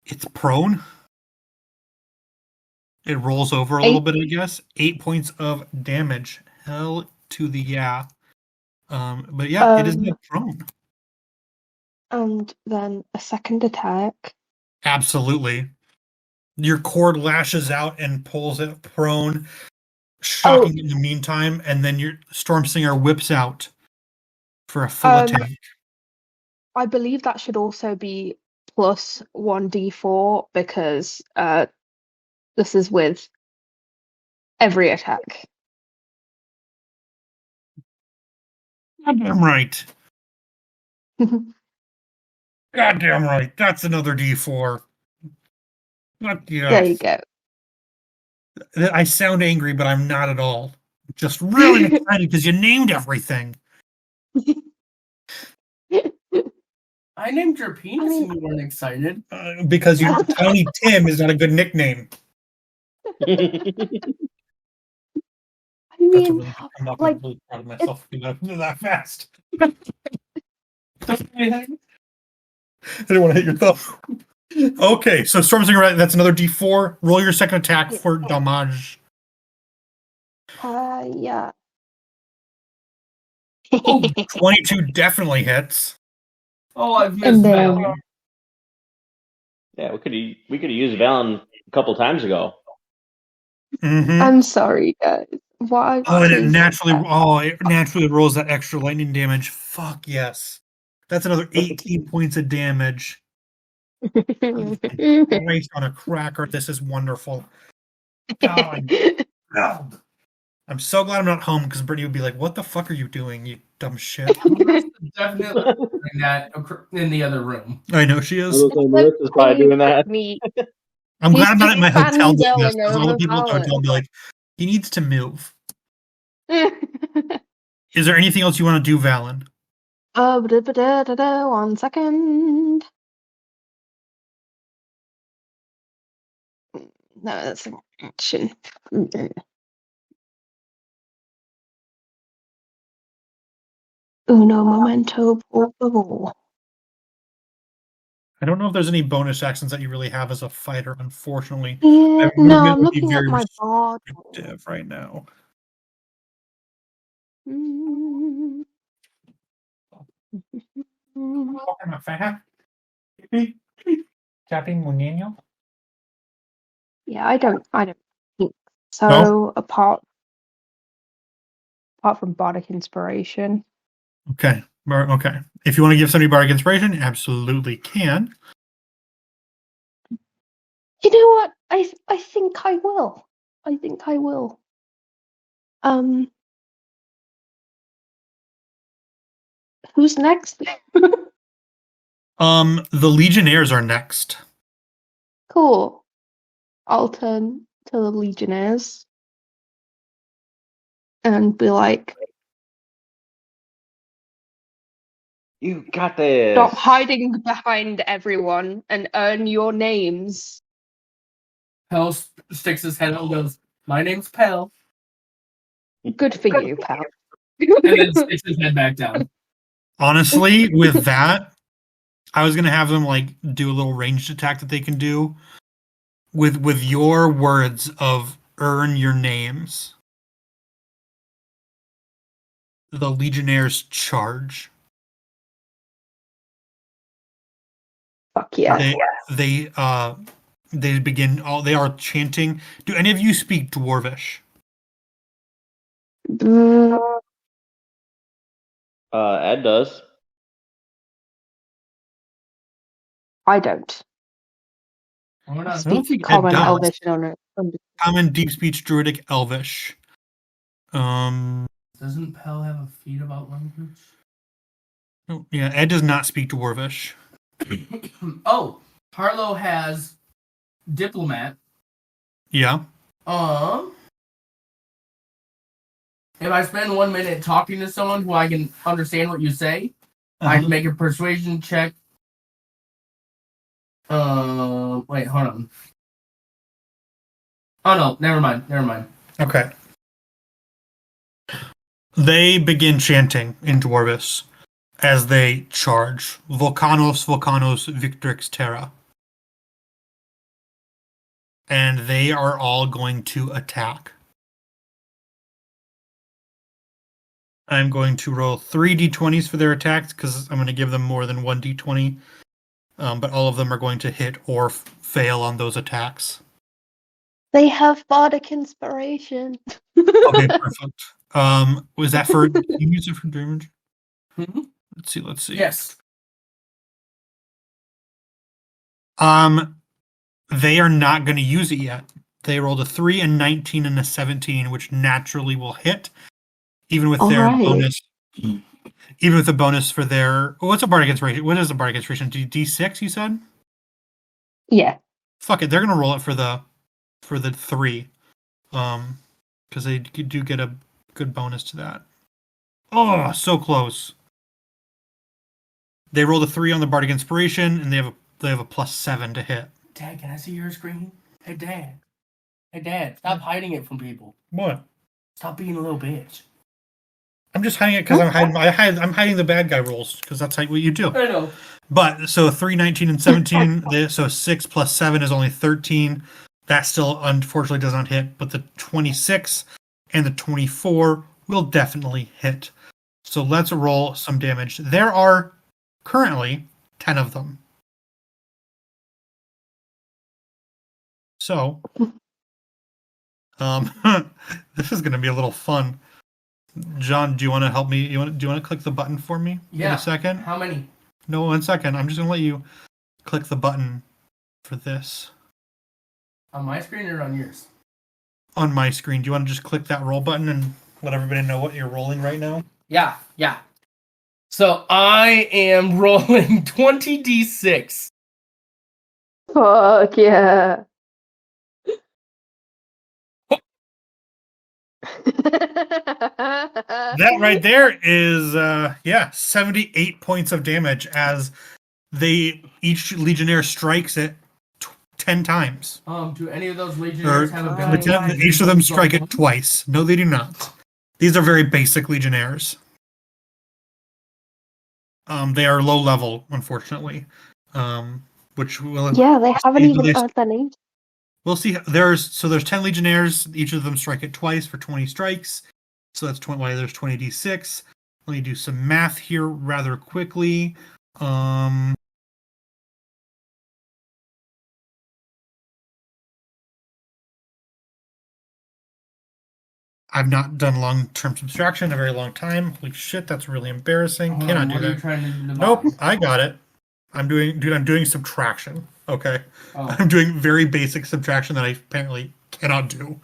It's prone. It rolls over a little bit, I guess. 8 points of damage. Hell to the yeah. But yeah, it is not prone. And then a second attack. Absolutely. Your cord lashes out and pulls it prone. shocking in the meantime, and then your Stormsinger whips out for a full attack. I believe that should also be plus 1d4 because this is with every attack. Goddamn right. Goddamn right. That's another D4. There you go. I sound angry, but I'm not at all. Just really excited because you named everything. I named your penis and you weren't excited. Because Tiny Tim is not a good nickname. I That's a mean, really, I'm not like, really proud of myself for doing that fast. I didn't want to hit your thumb. Okay, so Stormsinger, that's another D4. Roll your second attack for damage. yeah. 22 definitely hits. Oh, I've missed And then- Valen. Yeah, we could have used Valen a couple times ago. Mm-hmm. I'm sorry, guys. Why? Oh, and it naturally rolls that extra lightning damage. Fuck yes. That's another 18 points of damage. Christ on a cracker. This is wonderful. God. I'm so glad I'm not home because Brittany would be like, "What the fuck are you doing, you dumb shit?" Definitely doing that in the other room. I know she is. Marissa's probably doing that. Me. I'm glad He's I'm not at my just hotel doing this fangirling because all the over people at the hotel will be like, "He needs to move." Is there anything else you want to do, Valen? 1 second. No, that's an action. Uno momento, por favor. I don't know if there's any bonus actions that you really have as a fighter, unfortunately. Yeah, Movement no, I'm would be looking at very my board. restrictive right now. Mm. Yeah, I don't think so. No? Apart from bardic inspiration. Okay. Okay. If you want to give somebody bardic inspiration, absolutely can. You know what? I think I will. I think I will. Who's next? The Legionnaires are next. Cool. I'll turn to the Legionnaires and be like, You got this. stop hiding behind everyone and earn your names. Pell sticks his head out and goes, "My name's Pell," Good for you, pal. and then sticks his head back down. Honestly, with that, I was gonna have them like do a little ranged attack that they can do with your words of earn your names. The Legionnaires charge. Fuck yeah. They begin they are chanting. Do any of you speak Dwarvish? Ed does. I don't. We're I not speak think Ed common, does. Elvish, and Common, deep speech, druidic, elvish. Doesn't Pell have a feat about language? Oh, yeah, Ed does not speak Dwarvish. Oh, Harlow has diplomat. Yeah. If I spend 1 minute talking to someone who I can understand what you say, I can make a persuasion check. Wait, hold on. Oh no, never mind. Okay. They begin chanting in Dwarvish as they charge. Volcanos, Volcanos, Victrix Terra. And they are all going to attack. I'm going to roll 3 d20s for their attacks because I'm going to give them more than 1 d20. But all of them are going to hit or fail on those attacks. they have bardic inspiration. Okay, perfect. Was that for? Can you use it for damage? Mhm. Let's see. Yes. They are not going to use it yet. They rolled a 3, a 19, and a 17, which naturally will hit, even with their Alright. bonus. Even with the bonus for their. What's a bardic inspiration? What is a bardic inspiration? D6, you said? Yeah. Fuck it, they're gonna roll it for the 3. Because they do get a good bonus to that. Oh, so close. They rolled a 3 on the bardic inspiration, and they have a +7 to hit. Dad, can I see your screen? Hey, Dad. Hey, Dad, stop hiding it from people. What? Stop being a little bitch. I'm just hiding it because I'm hiding the bad guy rolls because that's what you do. I know. But so 3, 19, and 17. So 6 plus 7 is only 13. That still unfortunately does not hit. But the 26 and the 24 will definitely hit. So let's roll some damage. There are currently 10 of them. So, this is going to be a little fun. John, do you want to help me? Do you want to click the button for me in Yeah. a second? How many? No, 1 second. I'm just going to let you click the button for this. On my screen or on yours? On my screen. Do you want to just click that roll button and let everybody know what you're rolling right now? Yeah. So I am rolling 20d6. Fuck yeah. That right there is 78 points of damage as each legionnaire strikes it 10 times. Do any of those legionnaires have abilities? Each of them strike it twice. No, they do not. These are very basic legionnaires. They are low level, unfortunately. Which will Yeah, they haven't even easily- earned their names. We'll see. There's 10 legionnaires. Each of them strike it twice for 20 strikes. So that's 20. Why there's 20d6. Let me do some math here rather quickly. I've not done long-term subtraction in a very long time. Holy shit, that's really embarrassing. Cannot do What are you that. trying to do? Nope, I got it. I'm doing subtraction. Okay. Oh. I'm doing very basic subtraction that I apparently cannot do.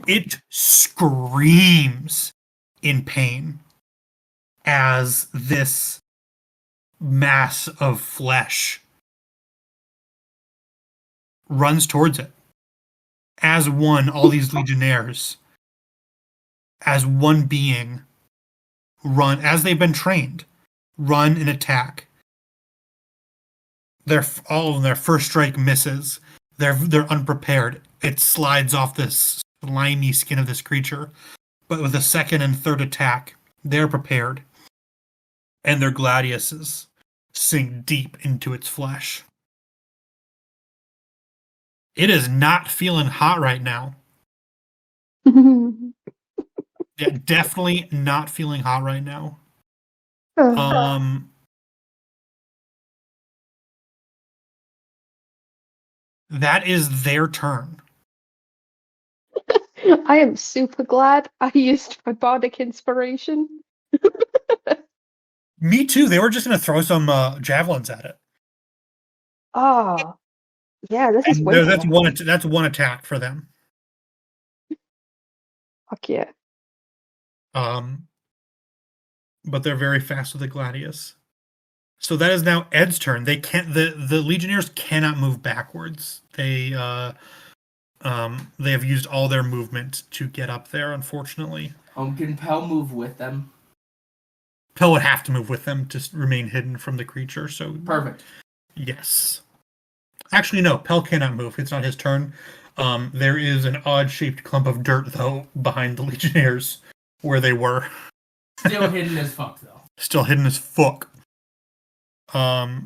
It screams in pain as this mass of flesh runs towards it. As one, all these legionnaires, as one being, run as they've been trained, run and attack. All of them, their first strike misses. They're unprepared. It slides off this slimy skin of this creature. But with a second and third attack, they're prepared. And their gladiuses sink deep into its flesh. It is not feeling hot right now. Yeah, definitely not feeling hot right now. That is their turn. I am super glad I used my bardic inspiration. Me too. They were just going to throw some javelins at it. Oh, yeah, this is And way that's more. that's one attack for them. Fuck yeah. But they're very fast with the gladius. So that is now Ed's turn. They can't. The legionnaires cannot move backwards. They have used all their movement to get up there. Unfortunately, Can Pell move with them? Pell would have to move with them to remain hidden from the creature. So Perfect. yes. Actually, no. Pell cannot move. It's not his turn. There is an odd-shaped clump of dirt though behind the legionnaires where they were. Still hidden as fuck though. Still hidden as fuck. Now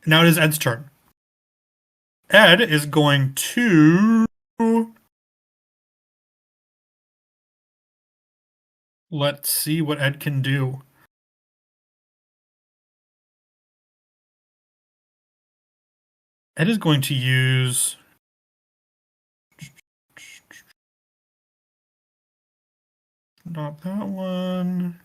it is Ed's turn. Ed is going to... Let's see what Ed can do. Ed is going to use... Not that one.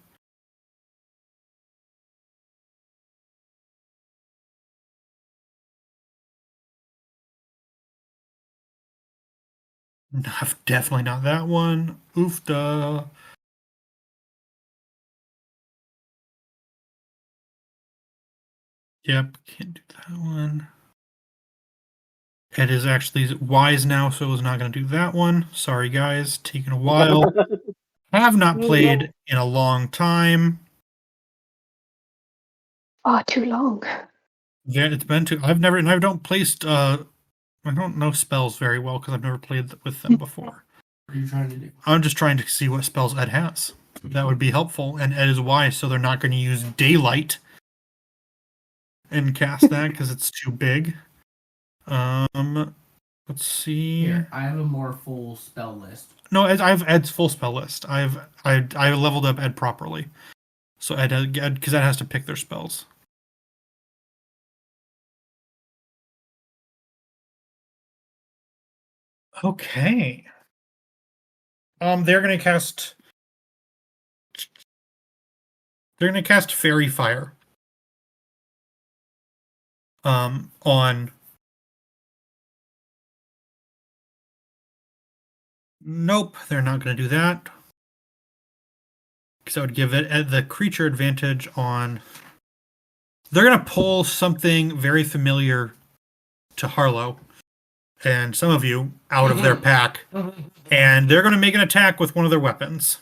Definitely not that one. Oofda. Yep, can't do that one. Ed is actually wise now, so is not going to do that one. Sorry, guys. Taking a while. Have not played in a long time. Oh, too long. Yeah, it's been too. I don't place. I don't know spells very well because I've never played with them before. What are you trying to do? I'm just trying to see what spells Ed has. That would be helpful. And Ed is wise, so they're not going to use daylight and cast that because it's too big. Let's see. Here, I have a more full spell list. No, I have Ed's full spell list. I leveled up Ed properly, so Ed because Ed has to pick their spells. Okay. They're gonna cast. They're gonna cast Fairy Fire. On. Nope, they're not gonna do that. Because I would give it the creature advantage on. They're gonna pull something very familiar to Harlow and some of you out of their pack, and they're going to make an attack with one of their weapons.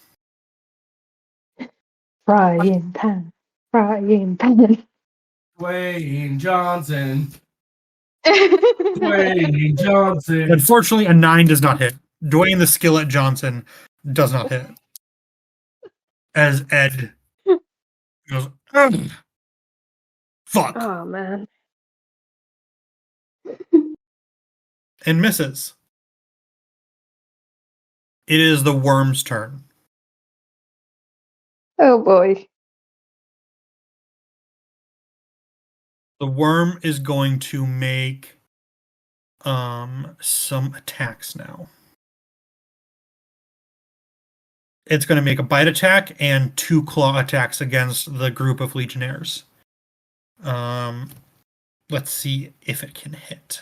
Frying pan. Frying pan. Dwayne Johnson. Dwayne Johnson. Unfortunately, a 9 does not hit. Dwayne the Skillet Johnson does not hit. As Ed goes, ugh. Fuck. Oh, man. And misses. It is the worm's turn. Oh, boy. The worm is going to make some attacks now. It's going to make a bite attack and 2 claw attacks against the group of legionnaires. Let's see if it can hit.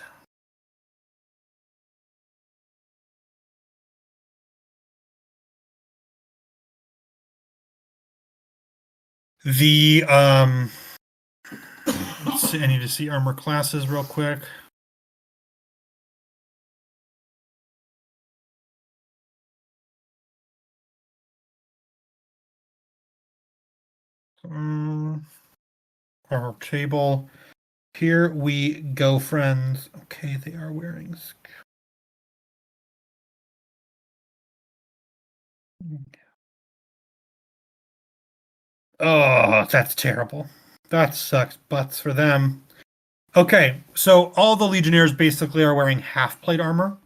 The let's see, I need to see armor classes real quick. Armor table. Here we go, friends. Okay, they are wearing. Oh, that's terrible. That sucks butts for them. Okay, so all the Legionnaires basically are wearing half-plate armor,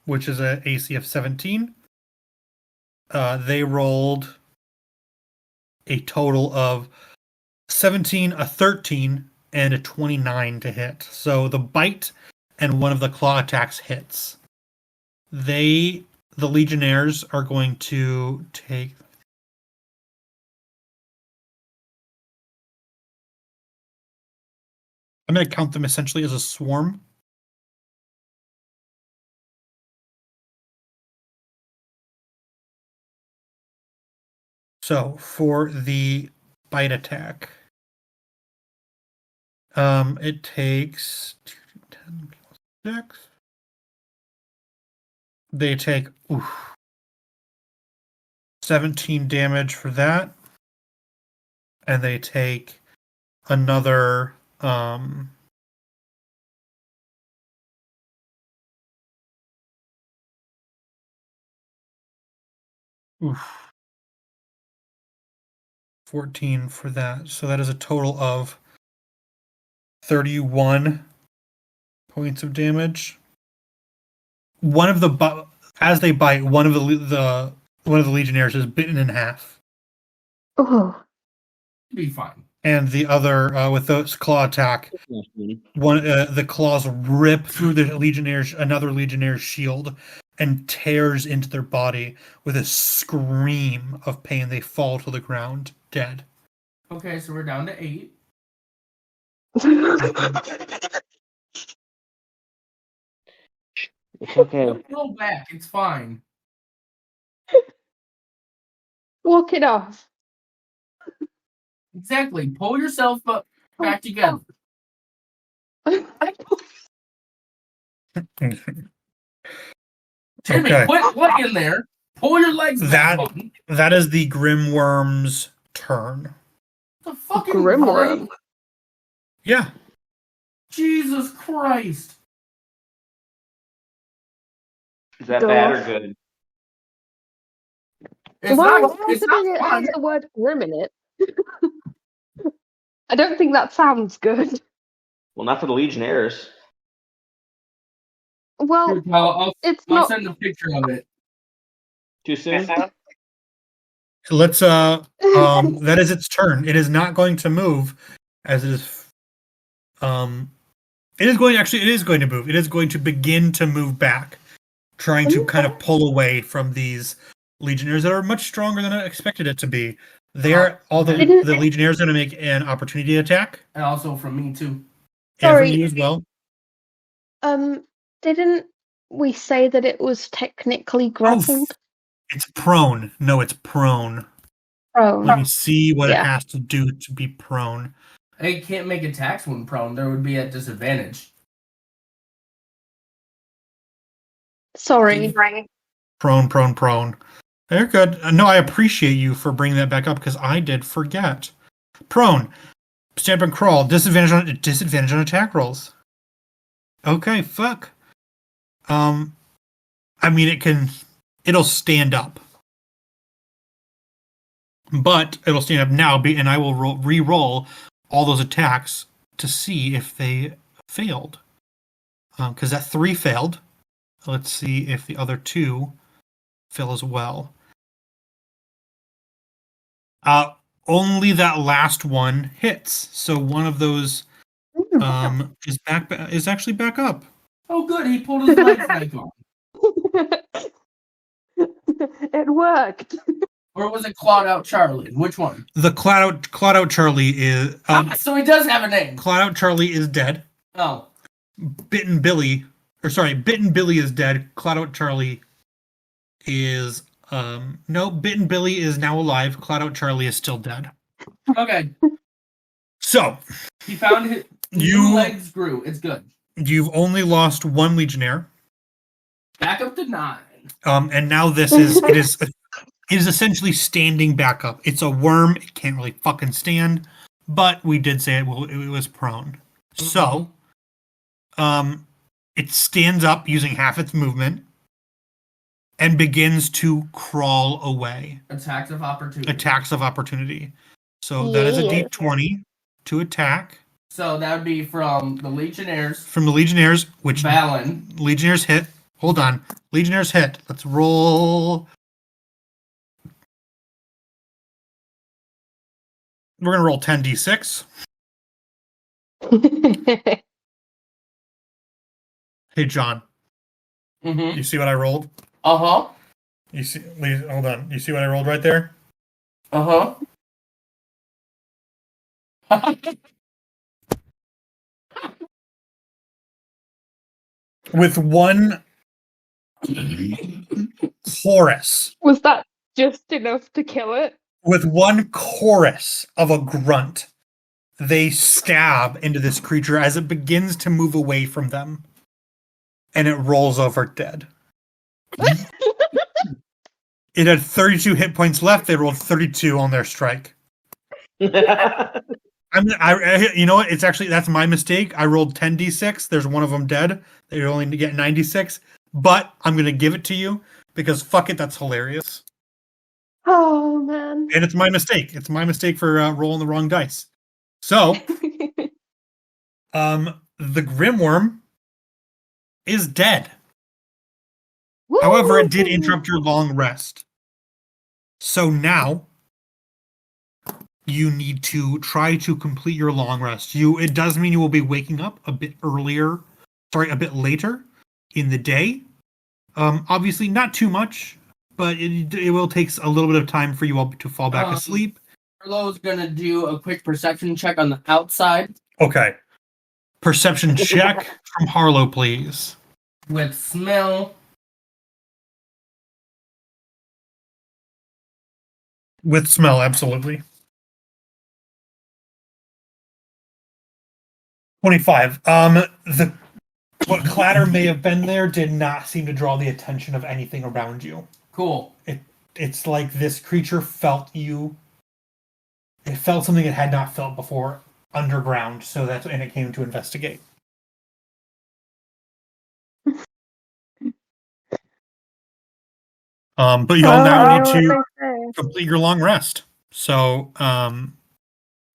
which is an AC of 17. They rolled a total of 17, a 13, and a 29 to hit. So the bite and one of the claw attacks hits. The Legionnaires are going to take... I'm going to count them essentially as a swarm. So for the bite attack, it takes 10 plus 6. They take 17 damage for that, and they take another 14 for that. So that is a total of 31 points of damage. One of the as they bite, one of the Legionnaires is bitten in half. Oh. Be fine. And the other, with the claw attack, the claws rip through the another Legionnaire's shield, and tears into their body. With a scream of pain, they fall to the ground, dead. Okay, so we're down to 8. It's okay. Don't go back. It's fine. Walk it off. Exactly. Pull yourself back together. Timmy, Okay. quit laying there. Pull your legs back. buddy. That is the Grimworm's turn. The fucking Grimworm. Yeah. Jesus Christ. Is that bad or good? It's Well, not, it's considering not it fun. has the word grim in it. I don't think that sounds good. Well, not for the Legionnaires. Well, I'll it's not. send a picture of it. Too soon? Let's that is its turn. It is not going to move as it is it is going to move. It is going to begin to move back, trying to kind of pull away from these Legionnaires that are much stronger than I expected it to be. All the Legionnaires are going to make an opportunity attack. And also from me too. And Sorry. from you as well. Didn't we say that it was technically grappled? It's prone. No, it's prone. Oh, Let me see what it Yeah. has to do to be prone. It can't make attacks when prone. There would be a disadvantage. sorry. Prone. They're good. No, I appreciate you for bringing that back up because I did forget. Prone. Stand up and crawl. Disadvantage on attack rolls. Okay, fuck. I mean, it'll stand up. But it'll stand up now, and I will re-roll all those attacks to see if they failed. Because that 3 failed. Let's see if the other 2 fail as well. Only that last one hits. So one of those is actually back up. Oh, good. He pulled his legs back on. It worked. Or was it Clawed Out Charlie? Which one? The Cloud Out Charlie is So he does have a name. Cloud Out Charlie is dead. Oh. Bitten Billy is dead. Cloud Out Charlie is no, Bitten Billy is now alive. Cloud Out Charlie is still dead. Okay. So He found his legs grew. It's good. you've only lost 1 Legionnaire. Back up to 9. And now it is essentially standing back up. It's a worm. It can't really fucking stand. But we did say it was prone. So, it stands up using half its movement and begins to crawl away. Attacks of opportunity. So that is a Yeah. D20 to attack. So that would be from the Legionnaires. From the Legionnaires, which Valen. Legionnaires hit. Hold on. Legionnaires hit. Let's roll. We're going to roll 10d6. Hey, John. Mm-hmm. You see what I rolled? Uh-huh. You see? Hold on. You see what I rolled right there? Uh-huh. With one chorus. Was that just enough to kill it? With one chorus of a grunt, they stab into this creature as it begins to move away from them. And it rolls over dead. It had 32 hit points left. They rolled 32 on their strike. You know what? It's actually, that's my mistake. I rolled 10d6. There's one of them dead. They only get 96. But I'm going to give it to you because fuck it, that's hilarious. Oh, man. And it's my mistake. It's my mistake for rolling the wrong dice. So, the Grimworm is dead. However, it did interrupt your long rest. So now, you need to try to complete your long rest. It does mean you will be waking up a bit later in the day. Obviously, not too much, but it will take a little bit of time for you all to fall back asleep. Arlo's gonna do a quick perception check on the outside Okay. Perception check from Harlow, please. with smell. With smell, absolutely. 25. What clatter may have been there did not seem to draw the attention of anything around you. Cool. It's like this creature felt you. It felt something it had not felt before underground, and it came to investigate. But you all now need to complete your long rest. So,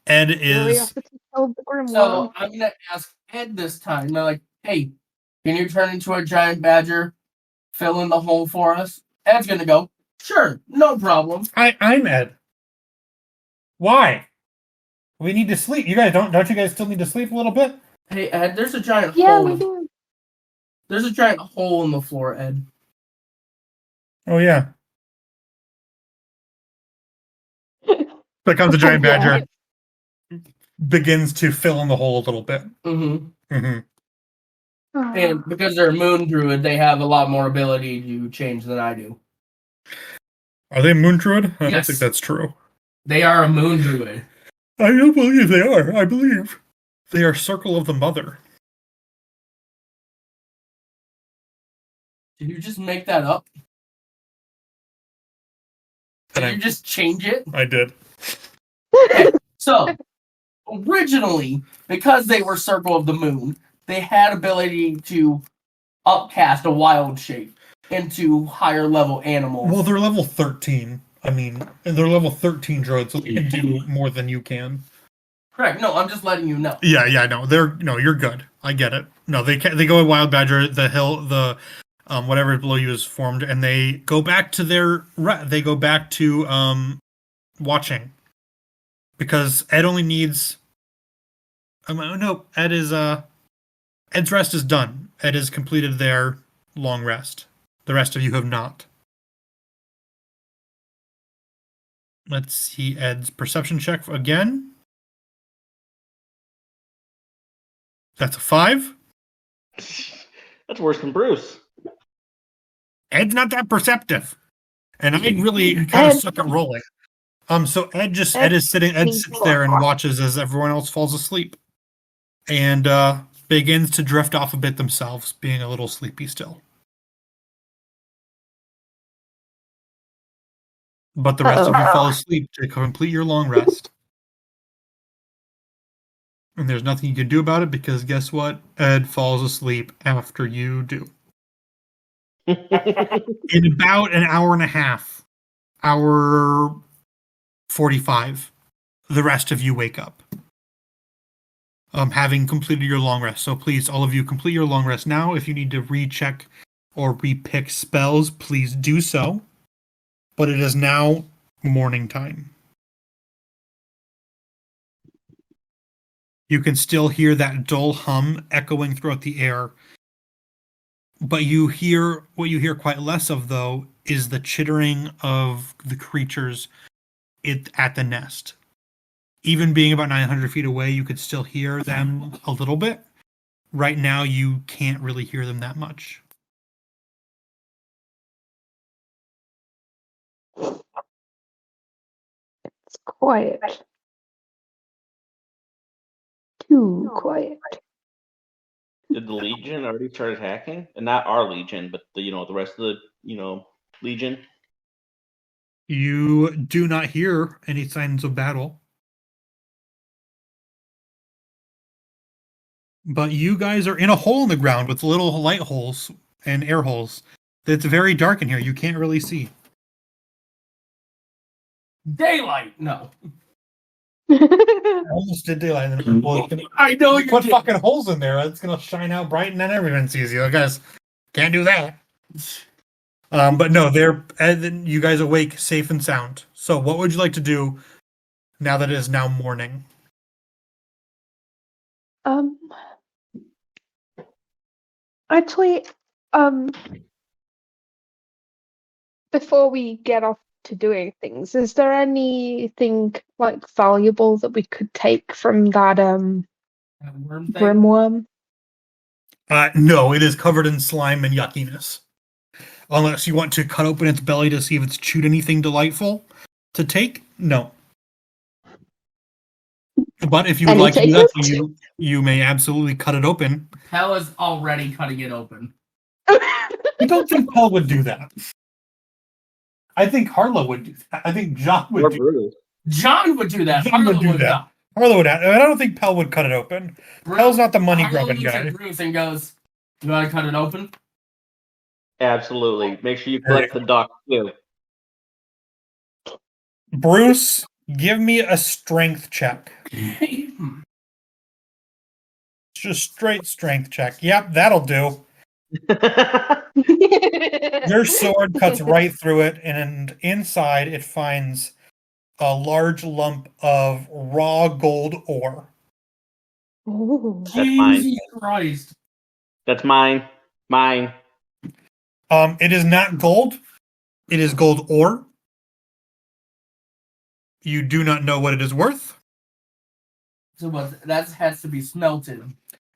Ed is. So I'm gonna ask Ed this time. They're like, "Hey, can you turn into a giant badger, fill in the hole for us?" Ed's gonna go, "Sure, no problem." I'm Ed. Why? We need to sleep. You guys don't you guys still need to sleep a little bit? Hey Ed, there's a giant Yeah, hole. we do. There's a giant hole in the floor, Ed. Oh yeah. Becomes a giant badger. Begins to fill in the hole a little bit. Mm-hmm. Mm-hmm. And because they're a moon druid, they have a lot more ability to change than I do. Are they moon druid? I don't Yes. think that's true. They are a moon druid. I don't believe they are. I believe they are Circle of the Mother. Did you just make that up? Did you just change it? I did. Okay, so originally, because they were Circle of the Moon, they had ability to upcast a wild shape into higher level animals. Well, they're level 13. I mean, they're level 13 druids, so they can do more than you can. Correct. No, I'm just letting you know. Yeah, no, you're good. I get it. No, they go with Wild Badger, the hill, the whatever below you is formed, and they go back to watching, because Ed only needs. No, Ed's rest is done. Ed has completed their long rest. The rest of you have not. Let's see Ed's perception check again. That's a 5. That's worse than Bruce. Ed's not that perceptive, and I really kind of suck at rolling. So Ed sits there and watches as everyone else falls asleep, and begins to drift off a bit themselves, being a little sleepy still. But the rest of you fall asleep to complete your long rest. And there's nothing you can do about it, because guess what? Ed falls asleep after you do. In about an hour and a half, hour 45, the rest of you wake up. Having completed your long rest. So please, all of you, complete your long rest now. If you need to recheck or repick spells, please do so. But it is now morning time. You can still hear that dull hum echoing throughout the air. But what you hear quite less of, though, is the chittering of the creatures at the nest. Even being about 900 feet away, you could still hear them a little bit. Right now, you can't really hear them that much. It's quiet. Too quiet. Did the Legion already start attacking? And not our Legion, but the rest of the Legion. You do not hear any signs of battle. But you guys are in a hole in the ground with little light holes and air holes. It's very dark in here. You can't really see. Daylight. No. I almost did daylight. And then, I know you put did. fucking holes in there. It's gonna shine out bright, and then everyone sees you. Guys, can't do that. But no, you guys awake, safe and sound. So, what would you like to do now that it is now morning? Actually, before we get off to doing things, is there anything like valuable that we could take from that That worm thing. brimworm? No, it is covered in slime and yuckiness. Unless you want to cut open its belly to see if it's chewed anything delightful to take, no. But if you would Any like to do that, takers? you may absolutely cut it open. Hell is already cutting it open. I don't think Pell would do that. I think Harlow would do that. I think John Or would do Bruce. John would do that. John would Harlow do that. not. Harlow would. I don't think Pell would cut it open. Pell's not the money Harlow grubbing looks guy. at Bruce and goes, "You want to cut it open?" Absolutely. Make sure you There you collect the duck too. Bruce, give me a strength check. Just straight strength check. Yep, that'll do. Your sword cuts right through it, and inside it finds a large lump of raw gold ore. Ooh. That's mine. Jesus Christ! That's mine. Mine. It is not gold. It is gold ore. You do not know what it is worth. So what? That has to be smelted.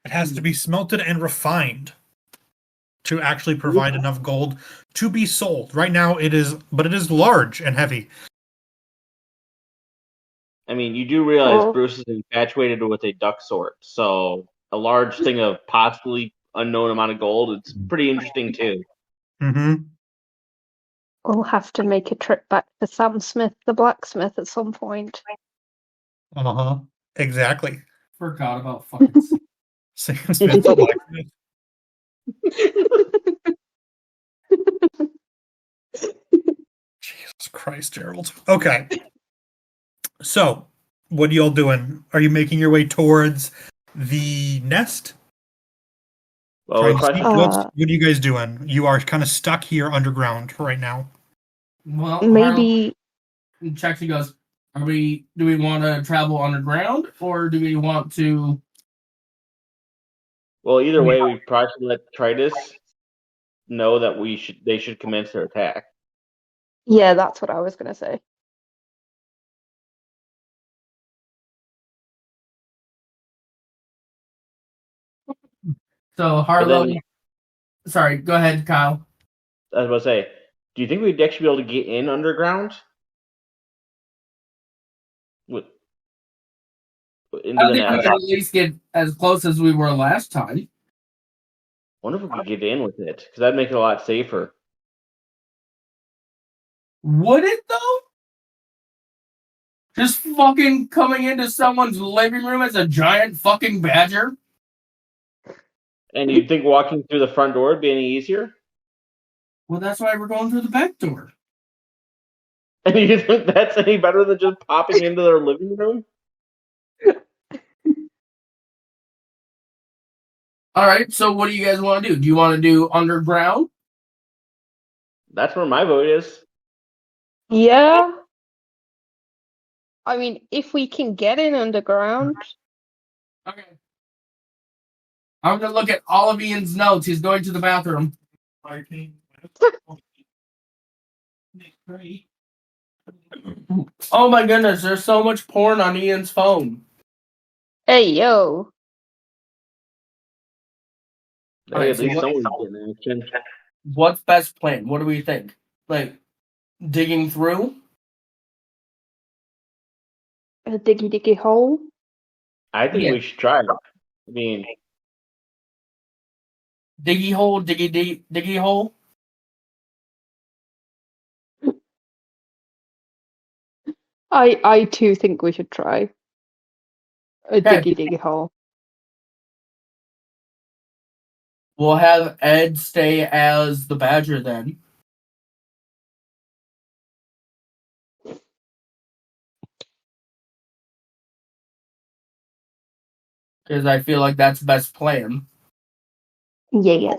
It has to be smelted and refined to actually provide enough gold to be sold. Right now it is, but it is large and heavy. I mean, you do realize Oh. Bruce is infatuated with a duck sort, so a large thing of possibly unknown amount of gold, it's pretty interesting too. Mm-hmm. We'll have to make a trip back to Sam Smith, the blacksmith, at some point. Uh-huh. Exactly. Forgot about fucking. Sam Smith, the blacksmith. Jesus Christ, Gerald. Okay. So, what are y'all doing? Are you making your way towards the nest? Well, Trying the to sneak? question, What are you guys doing? You are kind of stuck here underground right now. Well, Maybe Harlow checks. He goes, "Are we? Do we want to travel underground, or do we want to?" well, either way, we probably should let Tritus know that they should commence their attack. yeah, that's what I was gonna say. So Harlow. then- Sorry, go ahead, Kyle. I was about to say, do you think we'd actually be able to get in underground? Into I the think we nest? could at least get as close as we were last time. Wonder if we could get in with it, because that'd make it a lot safer. Would it though? Just fucking coming into someone's living room as a giant fucking badger? And you'd think walking through the front door would be any easier? Well, that's why we're going through the back door. And you think that's any better than just popping into their living room? All right, so what do you guys want to do? Do you want to do underground? That's where my vote is. Yeah. I mean, if we can get in underground. Okay. I'm going to look at all of Ian's notes. He's going to the bathroom. Oh my goodness, there's so much porn on Ian's phone. Hey, yo. Hey, Alright, at so least what- someone's getting action. What's best plan? What do we think? Like, digging through? A diggy diggy hole. I think Yeah. we should try it. I mean, Diggy hole, diggy hole? I too think we should try a Okay. diggy diggy hole. We'll have Ed stay as the badger then. Because I feel like that's the best plan. Yes.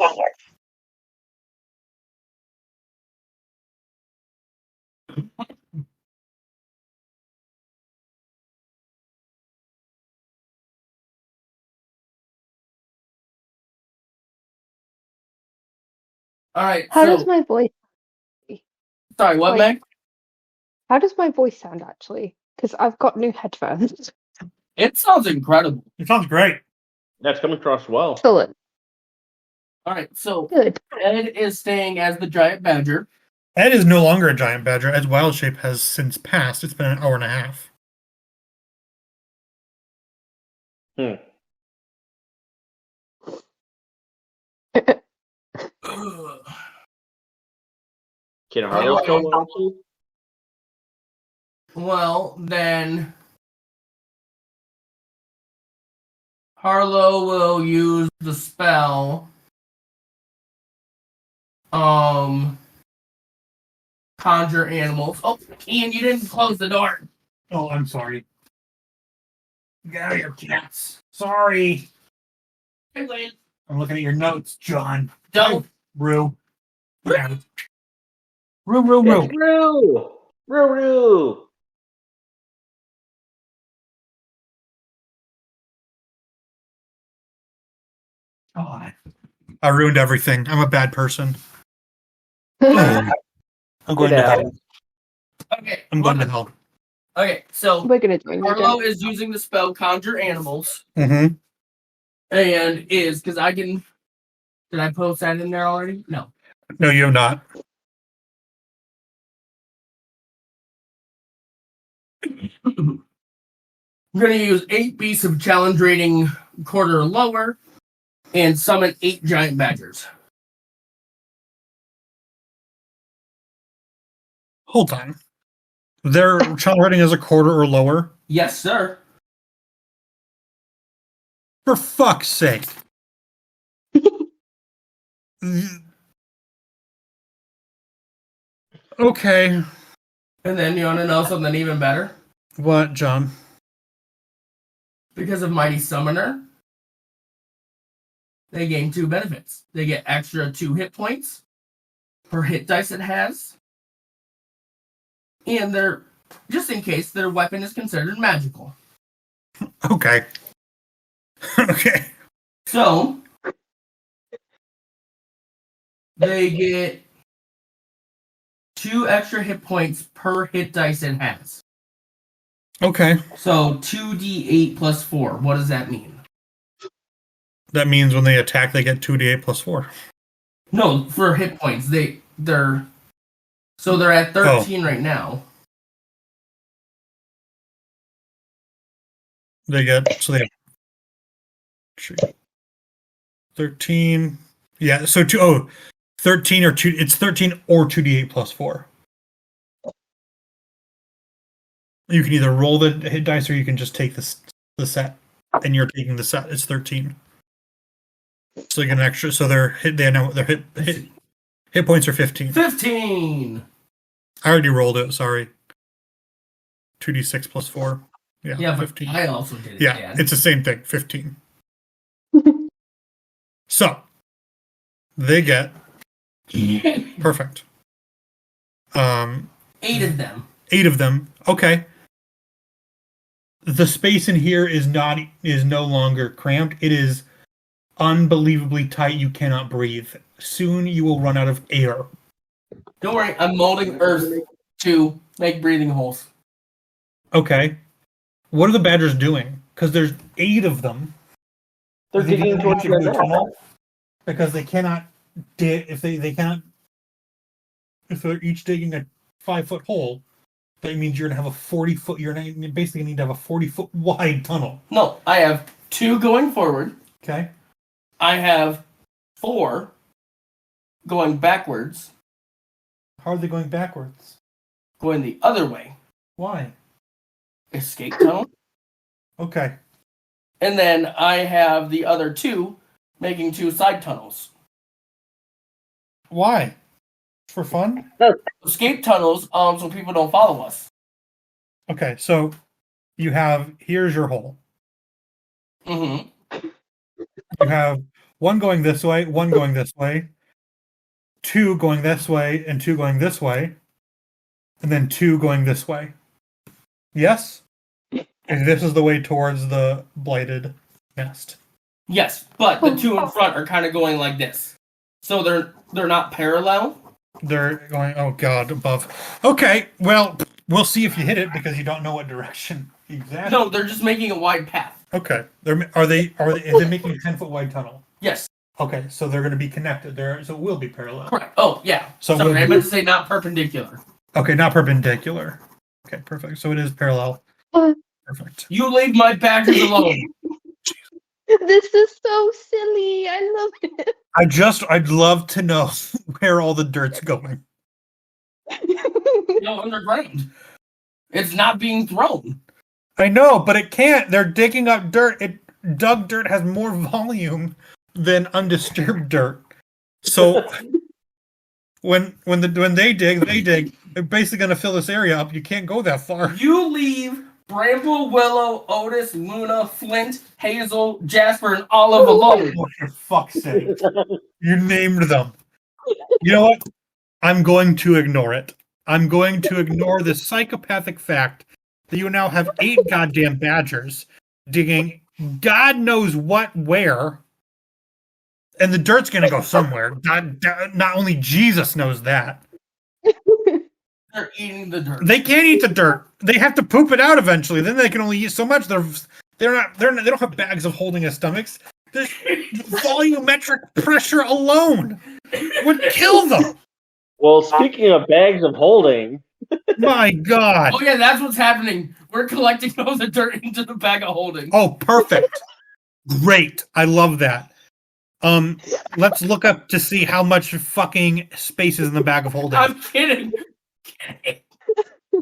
Alright, How so does my voice? Sorry, what, Wait. Meg? How does my voice sound actually? Because I've got new headphones. It sounds incredible. It sounds great. That's coming across well. Excellent. All right, so Good. Ed is staying as the giant badger. Ed is no longer a giant badger. Ed's wild shape has since passed. It's been an hour and a half. Can Harlow still wild shape? Well, then Harlow will use the spell. Conjure animals. Oh, Ian, you didn't close the door. Oh, I'm sorry. Get out of here, cats. Sorry. Hey, Lane. I'm looking at your notes, John. Don't. Rue. Yeah. Rue. It's Rue! Rue! God. I ruined everything. I'm a bad person. I'm going to hell. Okay. I'm going to hell. Okay, so We're gonna join you. Harlow is using the spell Conjure Animals, Mm-hmm. and is because I can. Did I post that in there already? No. No, you have not. I'm going to use 8 beasts of challenge rating quarter or lower, and summon 8 giant badgers. Hold on. Their challenge rating is a quarter or lower. Yes, sir. For fuck's sake. Okay. And then you want to know something even better? What, John? Because of Mighty Summoner, they gain 2 benefits. They get extra 2 hit points per hit dice it has. And they're, just in case, their weapon is considered magical. Okay. Okay. So, they get 2 extra hit points per hit dice it has. Okay. So 2d8 plus 4. What does that mean? That means when they attack, they get 2d8 plus 4. No, for hit points. They're at 13 right now. They have 13. Yeah, so 13 or 2. It's 13 or 2d8 plus 4. You can either roll the hit dice or you can just take the set. And you're taking the set. It's 13. So you get an extra. So their hit points are 15. 15! I already rolled it. Sorry. 2d6 plus 4. Yeah, but 15. I also did it. Yeah, Dad. it's the same thing. 15. So they get perfect. 8 of them. 8 of them. Okay. The space in here is no longer cramped. It is unbelievably tight. You cannot breathe. Soon you will run out of air. Don't worry, I'm molding earth to make breathing holes. Okay. What are the badgers doing? Because there's 8 of them. They're digging into each other. tunnel because they cannot dig if they're each digging a 5-foot hole. That means you're gonna have a 40-foot. You're basically need to have a 40-foot wide tunnel. No, I have 2 going forward. Okay. I have 4 going backwards, How are they going backwards? going the other way. Why? Escape tunnel. Okay. And then I have the other 2 making 2 side tunnels. Why? For fun? Escape tunnels, so people don't follow us. Okay, so here's your hole. Mm-hmm. You have 1 going this way, 1 going this way, 2 going this way, and 2 going this way, and then 2 going this way. Yes? And this is the way towards the blighted nest. Yes, but the 2 in front are kind of going like this. So they're not parallel. They're going, oh god, above. Okay, well, we'll see if you hit it because you don't know what direction exactly. No, they're just making a wide path. Okay. Are they making a 10-foot wide tunnel? Yes, Okay, so they're going to be connected there, so it will be parallel. correct. Oh, yeah. So Sorry, we'll- I meant to say not perpendicular. Okay, not perpendicular. Okay, perfect. So it is parallel. Uh. Perfect. You leave my badgers alone. This is so silly. I love it. I'd love to know where all the dirt's going. No, underground. It's not being thrown. I know, but it can't. They're digging up dirt. Dug dirt has more volume than undisturbed dirt. So when they dig, they're basically gonna fill this area up. You can't go that far. You leave Bramble, Willow, Otis, Luna, Flint, Hazel, Jasper, and Olive alone. Oh, for fuck's sake. You named them. You know what? I'm going to ignore it. I'm going to ignore the psychopathic fact that you now have 8 goddamn badgers digging God knows what where. And the dirt's going to go somewhere. Not only Jesus knows that. They're eating the dirt. They can't eat the dirt. They have to poop it out eventually. Then they can only eat so much. They don't have bags of holding their stomachs. The volumetric pressure alone would kill them. Well, speaking of bags of holding, My God. Oh, yeah, that's what's happening. We're collecting all the dirt into the bag of holding. Oh, perfect. Great. I love that. Let's look up to see how much fucking space is in the bag of holding. I'm kidding.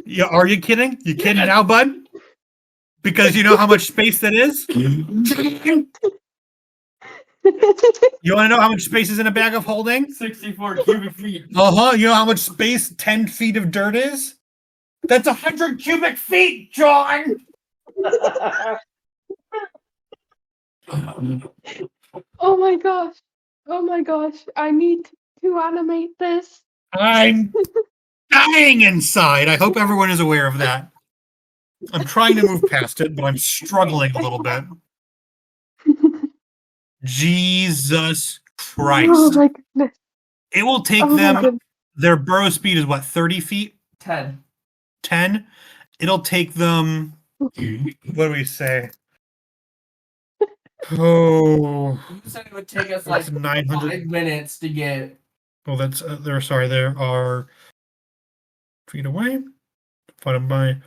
Yeah, are you kidding? You kidding now, bud? Because you know how much space that is? You want to know how much space is in a bag of holding? 64 cubic feet. You know how much space 10 feet of dirt is? That's 100 cubic feet, John! Oh my gosh. Oh my gosh. I need to animate this. I'm dying inside. I hope everyone is aware of that. I'm trying to move past it, but I'm struggling a little bit. Jesus Christ. Oh my goodness. It will take Oh my them, goodness. their burrow speed is what, 30 feet? 10. 10? It'll take them, what do we say? Oh, You said it would take us that's like 900. 5 minutes to get. Oh, that's, there are feet away. Divided by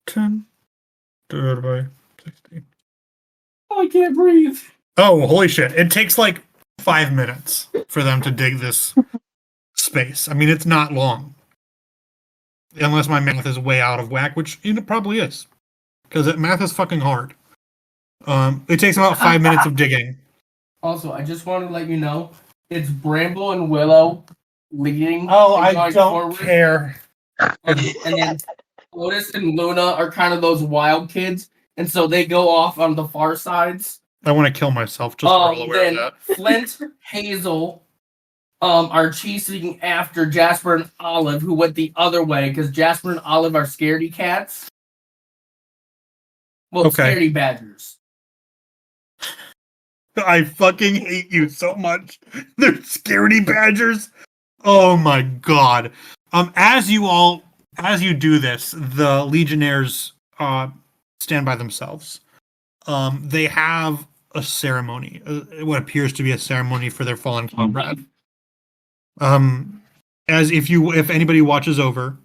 10. Divided by 60. Oh, I can't breathe. Oh, holy shit. It takes like 5 minutes for them to dig this space. I mean, it's not long. Unless my math is way out of whack, which it probably is. Because math is fucking hard. It takes about 5 minutes of digging. Also, I just want to let you know it's Bramble and Willow leading. Oh, and I going don't forward. care. And then Otis and Luna are kind of those wild kids, and so they go off on the far sides. I want to kill myself, just so we're all aware of Then that. Flint, Hazel, are chasing after Jasper and Olive, who went the other way because Jasper and Olive are scaredy cats. Well, Okay. scaredy badgers. I fucking hate you so much. They're scaredy badgers. Oh my god. As you do this, the Legionnaires stand by themselves. They have a ceremony, what appears to be a ceremony for their fallen comrade. As if anybody watches over,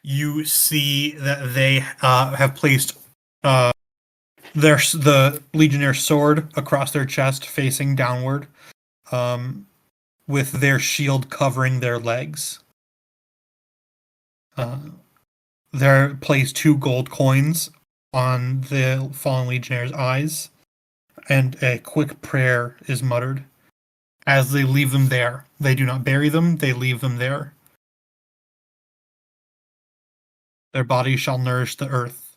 you see that they have placed the Legionnaire sword across their chest, facing downward, with their shield covering their legs. There placed 2 gold coins on the fallen Legionnaire's eyes, and a quick prayer is muttered as they leave them there. They do not bury them, they leave them there. Their bodies shall nourish the earth,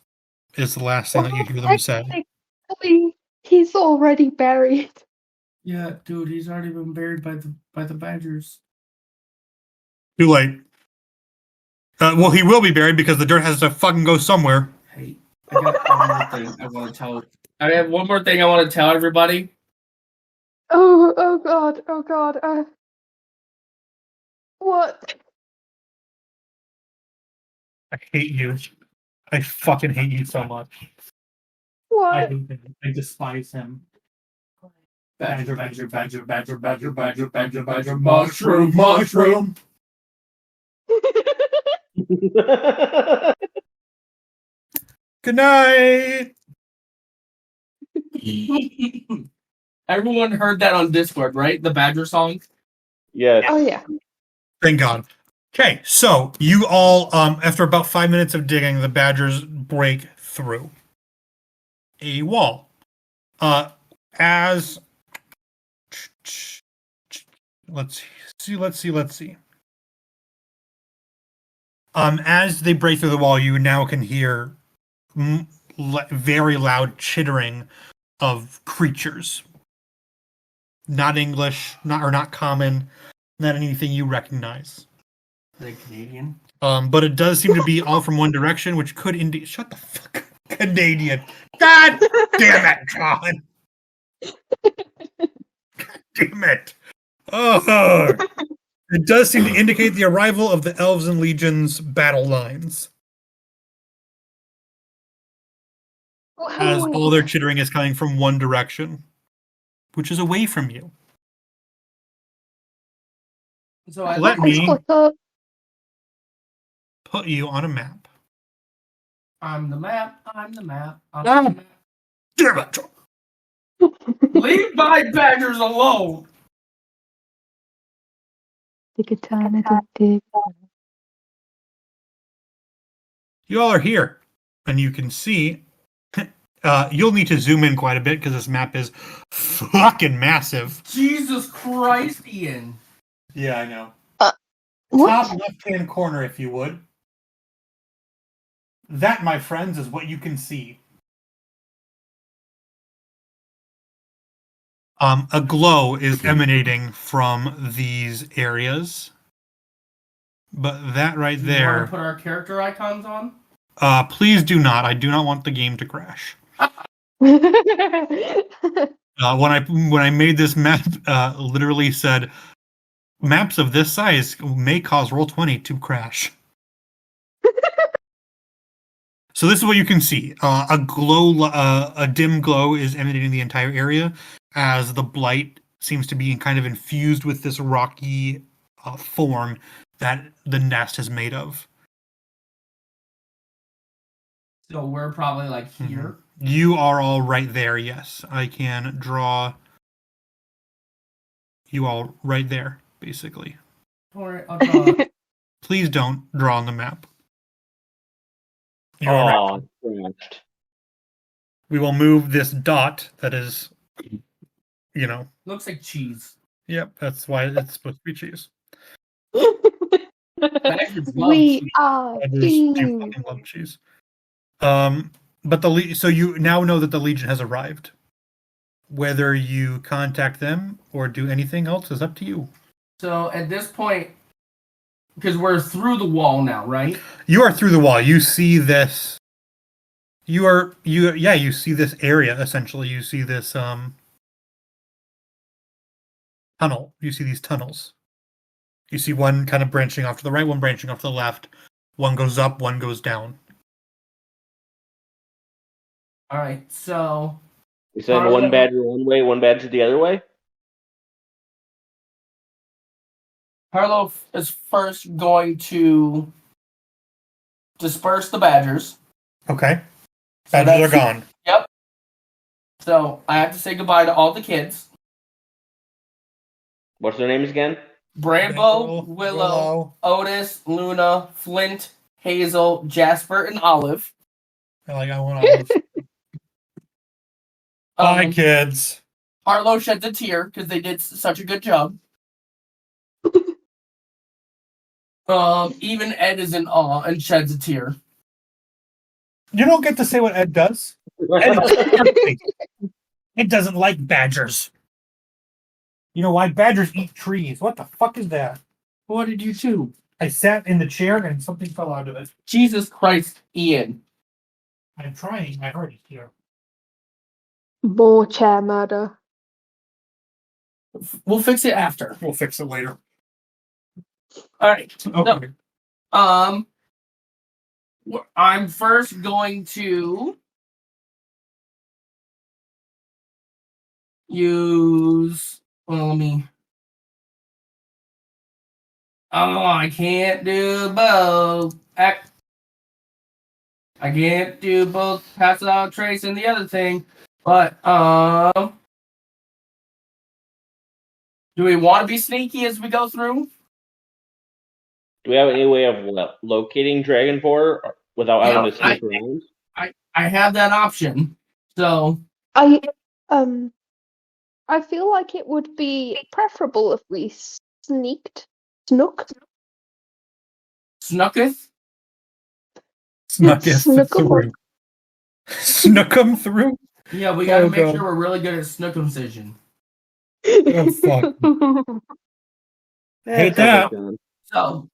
is the last thing that you hear them say. Technically, he's already buried. Yeah, dude, he's already been buried by the badgers. Too late. Well, he will be buried because the dirt has to fucking go somewhere. Hey, I got one more thing I want to tell. I have one more thing I want to tell everybody. Oh god, oh god. What? I hate you. I fucking hate you so much. I What? hate him. I despise him. Badger, badger, badger, badger, badger, badger, badger, badger, mushroom, mushroom. Good night. Everyone heard that on Discord, right? The Badger song. Yes. Oh yeah. Thank God. Okay, so you all, after about 5 minutes of digging, the badgers break through a wall. As let's see. As they break through the wall, you now can hear very loud chittering of creatures. Not English, not common, not anything you recognize. Are they Canadian? But it does seem to be all from one direction, which could indicate. Shut the fuck up, Canadian. God damn it, John. God damn it. Oh. It does seem to indicate the arrival of the Elves and Legions battle lines. As all their chittering is coming from one direction, which is away from you. So I Let me What's up? put you on a map. I'm the map. I'm the map. I'm Ah. the map. Damn it, John. Leave my Badgers alone. You all are here, and you can see. You'll need to zoom in quite a bit because this map is fucking massive. Jesus Christ, Ian. Yeah, I know. What? Top left-hand corner, if you would. That, my friends, is what you can see. A glow is emanating from these areas. But that right Do you want there... to put our character icons on? Please do not. I do not want the game to crash. When I made this map, literally said, maps of this size may cause Roll20 to crash. So this is what you can see. A dim glow is emanating the entire area as the blight seems to be kind of infused with this rocky form that the nest is made of. So we're probably like here. You are all right there, yes. I can draw you all right there, basically. Alright, I'll draw. Please don't draw on the map. You're all right. Oh, crashed. We will move this dot that is, Looks like cheese. Yep, that's why it's supposed to be cheese. Badgers love We cheese. are I do cheese. fucking love cheese. But so you now know that the Legion has arrived. Whether you contact them or do anything else is up to you. So at this point, because we're through the wall now, right? You are through the wall. You see this. You see this area essentially. You see this tunnel. You see these tunnels. You see one kind of branching off to the right, one branching off to the left. One goes up, one goes down. Alright, so You send one badger one way, one badger the other way? Harlow is first going to disperse the Badgers. Okay. So Badgers are that's- gone. Yep. So I have to say goodbye to all the kids. What's their names again? Brambo, Willow, Otis, Luna, Flint, Hazel, Jasper, and Olive. I want Olive. Bye, kids. Harlow sheds a tear because they did such a good job. Even Ed is in awe and sheds a tear. You don't get to say what Ed does. Ed doesn't like badgers. You know why? Badgers eat trees. What the fuck is that? What did you do? I sat in the chair and something fell out of it. Jesus Christ, Ian. I'm trying my hardest here. More chair murder. We'll fix it after. We'll fix it later. All right. Okay. I'm first going to use. Well, let me. Oh, I can't do both. I can't do both. Pass it out, trace, and the other thing. But do we want to be sneaky as we go through? Do we have any way of locating Dragonvor without having to Yeah, sneak around? I have that option. So I feel like it would be preferable if we snooked. Snucketh. Snuck us Snook 'em through. Snook 'em through? Yeah, we gotta Oh, make God. sure we're really good at snookumcision. Oh, fuck. Hate that. So,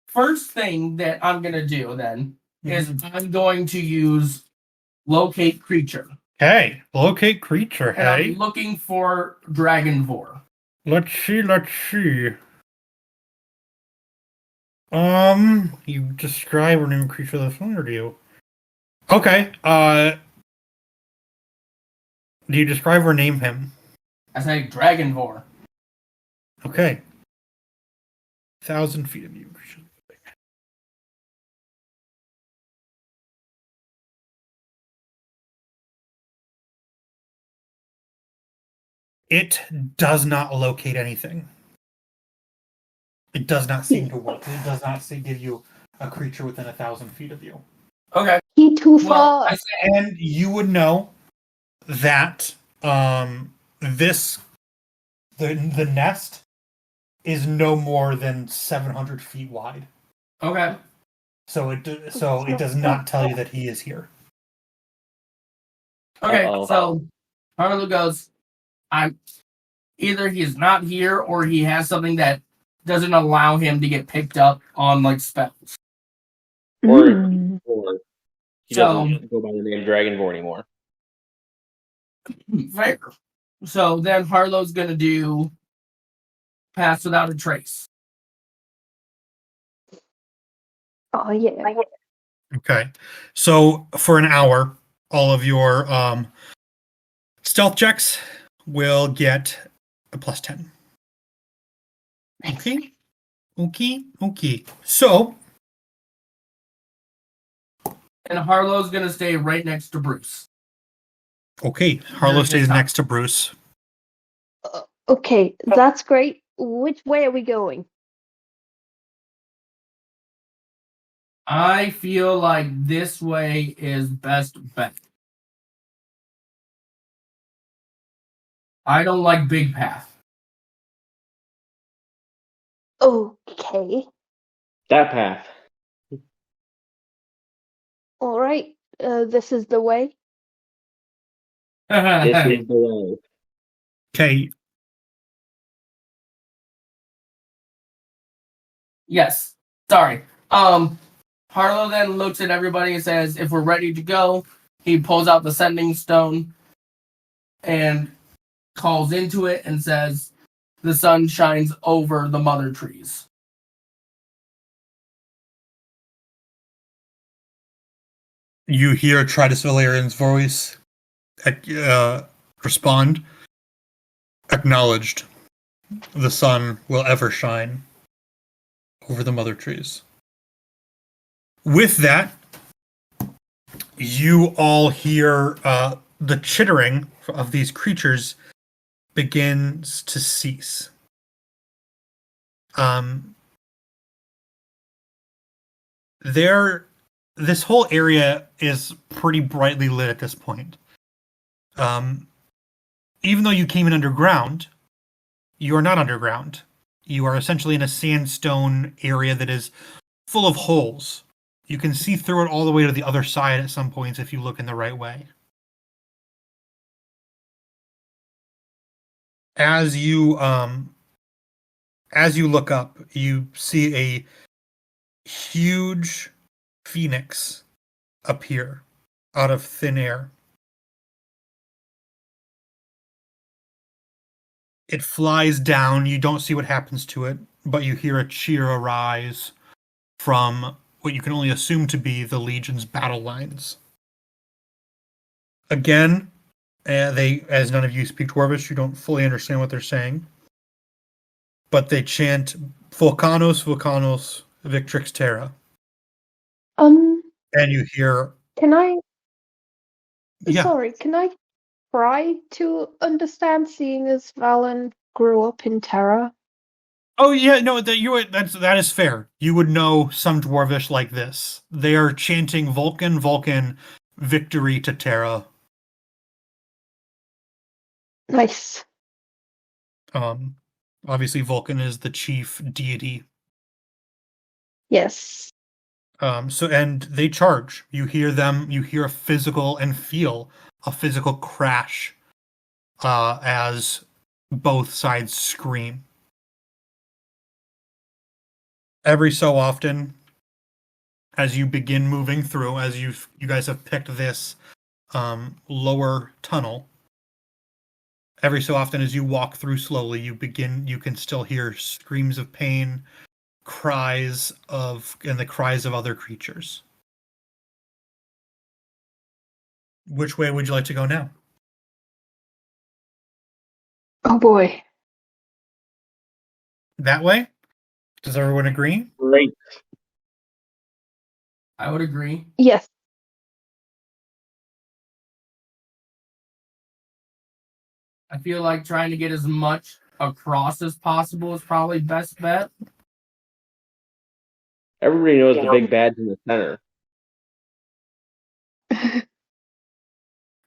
first thing that I'm gonna do then is I'm going to use locate creature, Hey, locate creature, and I'm hey. looking for Dragonvor. Let's see. You describe or name a creature that's familiar to you. Okay, do you describe or name him? I say Dragonvor. Okay. 1,000 feet of you. It does not locate anything. It does not seem to work. It does not give you a creature within 1,000 feet of you. Okay. He too Well, far. I say And you would know that this the nest is no more than 700 feet wide. okay. So it does not tell you that he is here. Okay. Uh-oh. So Harlow goes. I'm either he's not here or he has something that doesn't allow him to get picked up on like spells. Or Mm. he So- doesn't go by the name Dragonvor anymore. Fair. So then Harlow's gonna do pass without a trace. Oh yeah. Okay. So for an hour, all of your stealth checks will get a +10. Okay. So And Harlow's gonna stay right next to Bruce. okay, Harlow There's stays his next to Bruce. Okay, that's great. Which way are we going? I feel like this way is best bet. I don't like Big Path. Okay. That path. All right. This is the way. This is the way. Okay, Yes. Sorry. Harlow then looks at everybody and says, if we're ready to go, he pulls out the sending stone and calls into it and says, the sun shines over the mother trees. you hear Tritus Valerian's voice respond. Acknowledged. The sun will ever shine over the mother trees. With that, you all hear the chittering of these creatures begins to cease. This whole area is pretty brightly lit at this point. Even though you came in underground, you are not underground. You are essentially in a sandstone area that is full of holes. You can see through it all the way to the other side at some points if you look in the right way. As you look up, you see a huge phoenix appear out of thin air. It flies down. You don't see what happens to it, but you hear a cheer arise from what you can only assume to be the Legion's battle lines. Again, as none of you speak Dwarvish, you don't fully understand what they're saying. But they chant Volcanos, Volcanos, Victrix Terra. Um, And you hear, can I? yeah, Sorry, can I try to understand, seeing as Valen grew up in Terra? oh yeah, no, that is fair. You would know some Dwarvish like this. They are chanting Vulcan, Vulcan, victory to Terra. Nice. Obviously Vulcan is the chief deity. Yes. And they charge. You hear them, you hear a physical and feel a physical crash as both sides scream. Every so often, as you begin moving through, as you guys have picked this lower tunnel, every so often as you walk through slowly, you can still hear screams of pain, and the cries of other creatures. Which way would you like to go now? Oh boy. That way? Does everyone agree? Great. I would agree. Yes. I feel like trying to get as much across as possible is probably best bet. Everybody knows the big bad's in the center.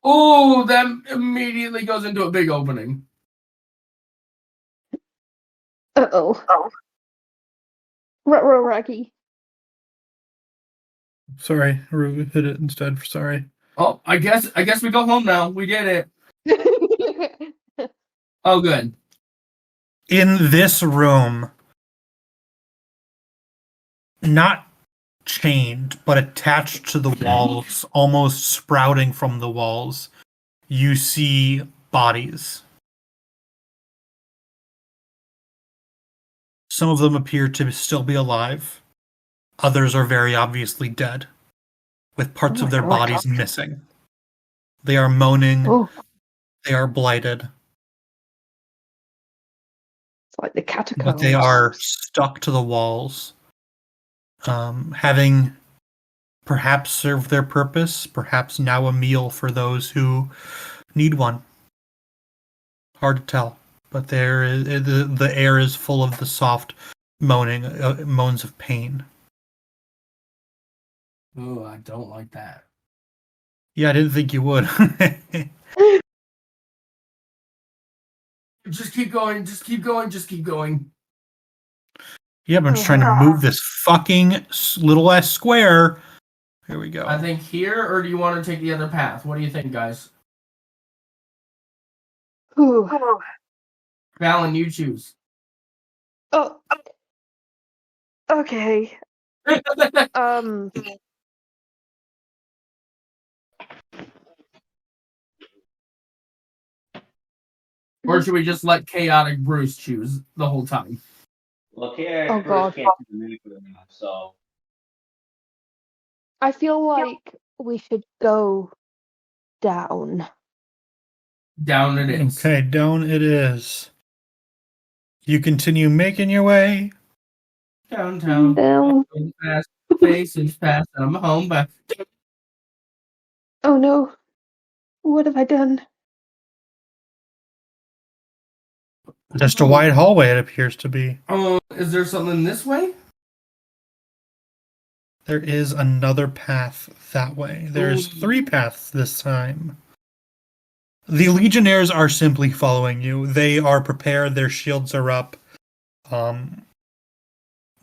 Oh, that immediately goes into a big opening. Uh-oh. Ruh-roh, Raggy. Sorry, Ru hit it instead. Sorry. Oh, I guess we go home now. We did it. Oh, good. In this room, not chained, but attached to the walls, almost sprouting from the walls, you see bodies. Some of them appear to still be alive. Others are very obviously dead, with parts Oh of my their God. bodies missing. They are moaning. Oh, They are blighted. it's like the catacombs. But they are stuck to the walls, having perhaps served their purpose, perhaps now a meal for those who need one. Hard to tell, but the air is full of the soft moans of pain. Oh, I don't like that. Yeah, I didn't think you would. Just keep going. Just keep going. Just keep going. Yeah, but I'm just trying to move this fucking little ass square. Here we go. I think here, or do you want to take the other path? What do you think, guys? Ooh. Valen, you choose. Oh. Okay. Or should we just let Chaotic Bruce choose the whole time? Well, Chaotic Oh, Bruce God. can't do the manipulator now, so. I feel like we should go down. Down it is. Okay, down it is. You continue making your way. Downtown. Down. Fast, faces fast. I'm home, but Oh no. What have I done? Just a wide hallway, it appears to be. is there something this way? There is another path that way. There's 3 paths this time. The Legionnaires are simply following you. They are prepared. Their shields are up.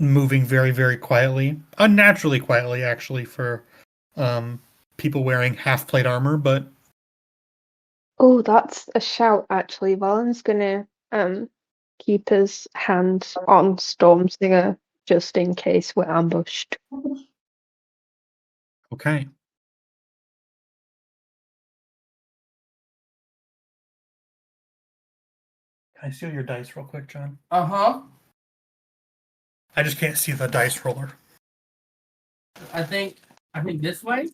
Moving very, very quietly. Unnaturally quietly, actually, for people wearing half-plate armor, but... Oh, that's a shout, actually. Valen's gonna keep his hand on Stormsinger just in case we're ambushed. Okay. Can I steal your dice real quick, John? Uh-huh. I just can't see the dice roller. I think this way.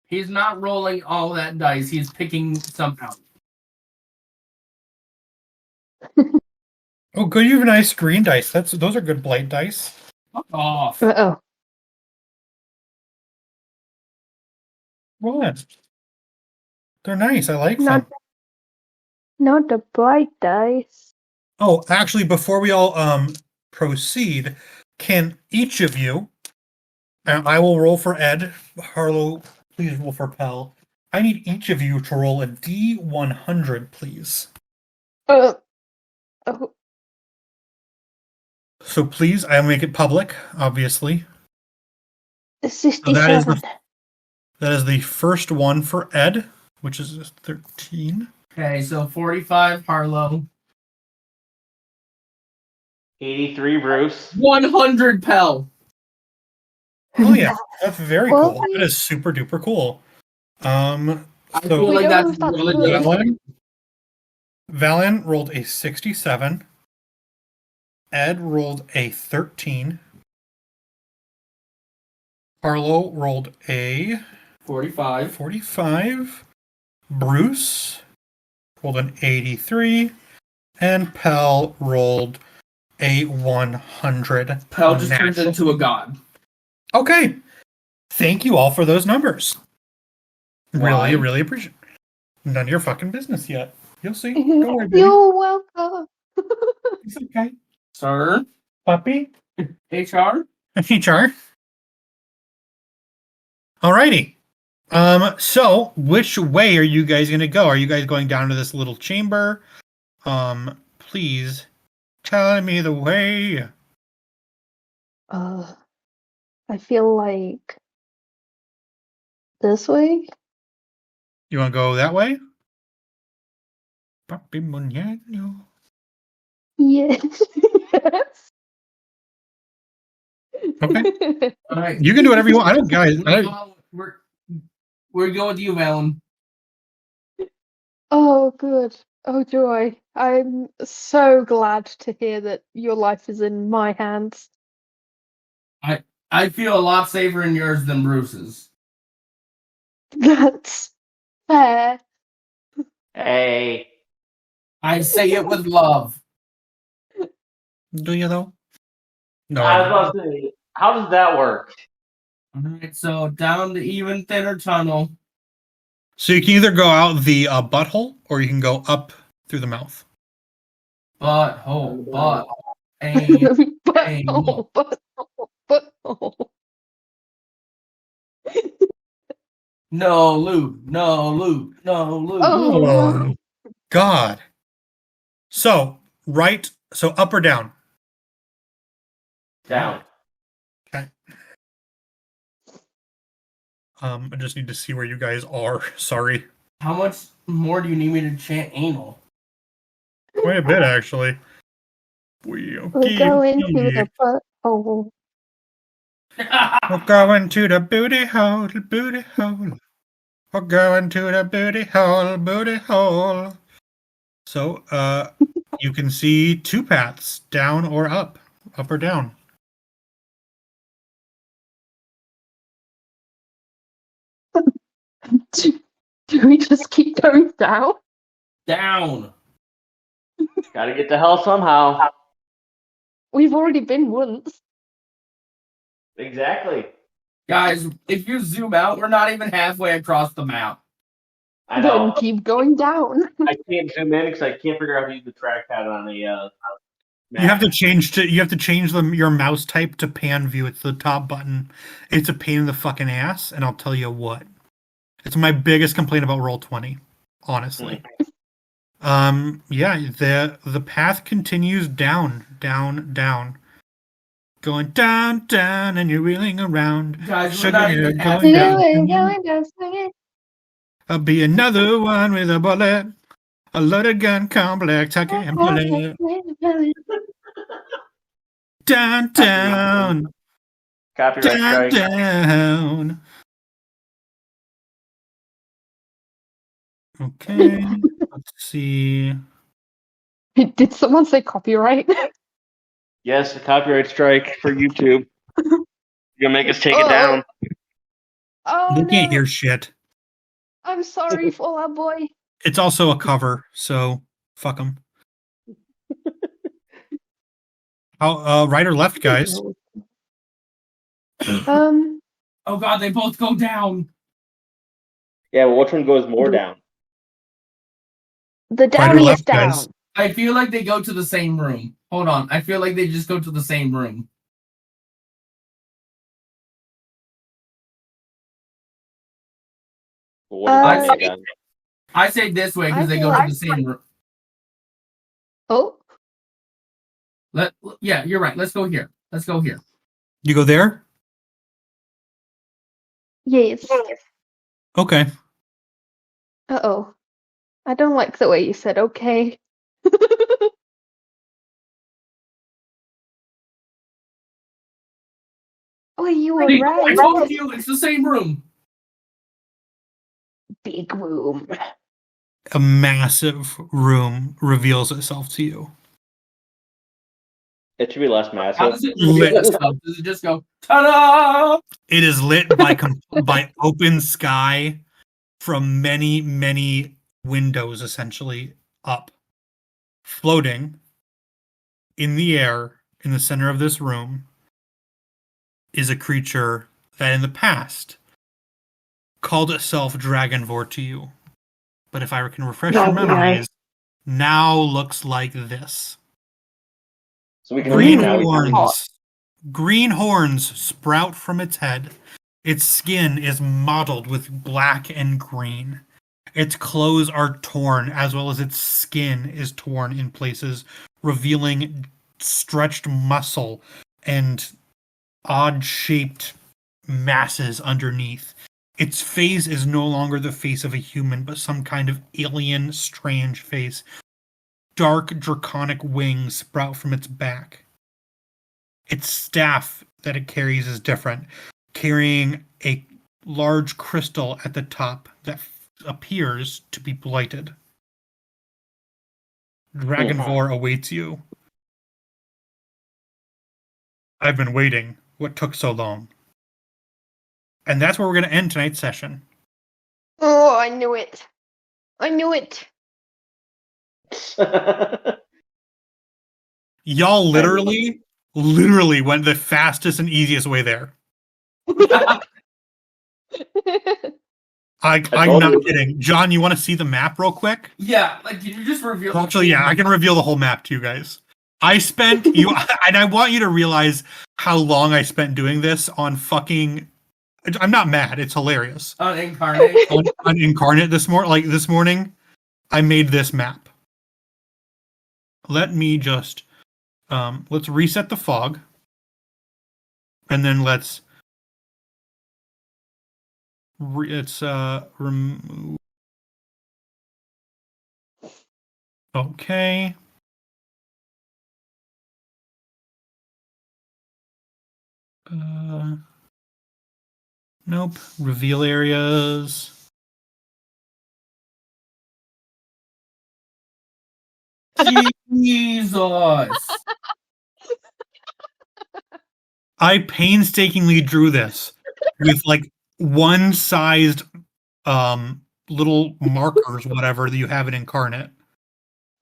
He's not rolling all that dice. He's picking some out. Oh, good. You have a nice green dice. Those are good blight dice. Fuck off. Oh, What? They're nice. I like them. not the bright dice. Oh, actually, before we all proceed, can each of you, and I will roll for Ed, Harlow, please roll for Pell. I need each of you to roll a D100, please. Oh, So please, I'll make it public, obviously. 67. That is the first one for Ed, which is 13. Okay, so 45 Harlow. 83 Bruce. 100 Pell. Oh yeah, that's very Well, cool. That is super duper cool. I So feel We like don't know that's if that's really good. good. Valiant rolled a 67. Ed rolled a 13. Harlow rolled a 45. 45. Bruce rolled an 83. And Pell rolled a 100. Pell just turns natural. into a god. Okay. Thank you all for those numbers. Why? Really, really appreciate it. None of your fucking business yet. You'll see. Don't worry, baby. You're welcome. It's okay. Sir? Puppy? HR? HR. Alrighty. So which way are you guys gonna go? Are you guys going down to this little chamber? Please tell me the way. I feel like this way. You wanna go that way? Papi Muñeño. Yes. Yes. Okay. All right. You can do whatever you want. I don't, guys. We're going with you, Valen. Oh, good. Oh, joy. I'm so glad to hear that your life is in my hands. I feel a lot safer in yours than Bruce's. That's fair. Hey. I say it with love. Do you though? No. I I was don't. about to say, how does that work? All right, so down the even thinner tunnel. So you can either go out the butthole or you can go up through the mouth. Butthole, butt, aim. Butthole, butthole, butthole. No loot, no loot, no loot. Oh. God. So up or down? Down. Okay. I just need to see where you guys are. Sorry. How much more do you need me to chant anal? Quite a bit, actually. We're going to the butthole. We're going to the booty hole, booty hole. We're going to the booty hole, booty hole. So, you can see two paths, down or up or down. Do we just keep going down? Down. Gotta get to hell somehow. We've already been once. Exactly. Guys, if you zoom out, we're not even halfway across the map. I Then know. keep going down. I can't zoom in because I can't figure out how to use the trackpad on the map. You have to change your mouse type to pan view. It's the top button. It's a pain in the fucking ass, and I'll tell you what. It's my biggest complaint about Roll20, honestly. Yeah, the path continues down, down, down. Going down, down, and you're wheeling around. Guys, Sugar, we're not you're even going halfway. down. I'll be another one with a bullet. A loaded gun complex, I can't play it. Down, down, Copyright down, strike. down. Okay, let's see. Did someone say copyright? Yes, a copyright strike for YouTube. You're gonna make us take it Oh. down. Oh They can't no! hear shit. I'm sorry, Fallout Boy. It's also a cover, so fuck them. Right or left, guys? Um, Oh god, they both go down. Yeah, well, which one goes more down? the Right or downy is left, down. guys? I feel like they go to the same room. Hold on. I feel like they just go to the same room. Well, what does that I mean say- then? I say this way because I they feel go to like- the same room. Oh, Yeah, you're right. Let's go here. Let's go here. You go there? yes. Okay. Uh-oh. I don't like the way you said okay. Oh, you were Hey, I right. told you it's the same room. Big room. A massive room reveals itself to you. It should be less How massive. does it Lit. Does it just go ta-da? It is lit by by open sky from many, many windows, essentially up, floating in the air in the center of this room is a creature that in the past called itself Dragonvor to you. But if I can refresh your memories, now looks like this. So we can Green read now. We can- horns. Green horns sprout from its head. Its skin is mottled with black and green. Its clothes are torn, as well as its skin is torn in places, revealing stretched muscle and odd-shaped masses underneath. Its face is no longer the face of a human, but some kind of alien, strange face. Dark, draconic wings sprout from its back. Its staff that it carries is different, carrying a large crystal at the top that appears to be blighted. Dragonvor awaits you. I've been waiting. What took so long? And that's where we're going to end tonight's session. Oh, I knew it. I knew it. Y'all literally went the fastest and easiest way there. I'm told not you. kidding. John, you want to see the map real quick? Yeah, like can you just reveal? Actually, yeah, I can reveal the whole map to you guys. I spent you, and I want you to realize how long I spent doing this on fucking. I'm not mad. It's hilarious. Incarnate. On Incarnate this morning, I made this map. Let me just let's reset the fog, and then let's remove. Okay. Nope. Reveal areas. Jesus. I painstakingly drew this with like one-sized little markers, whatever that you have in Incarnate.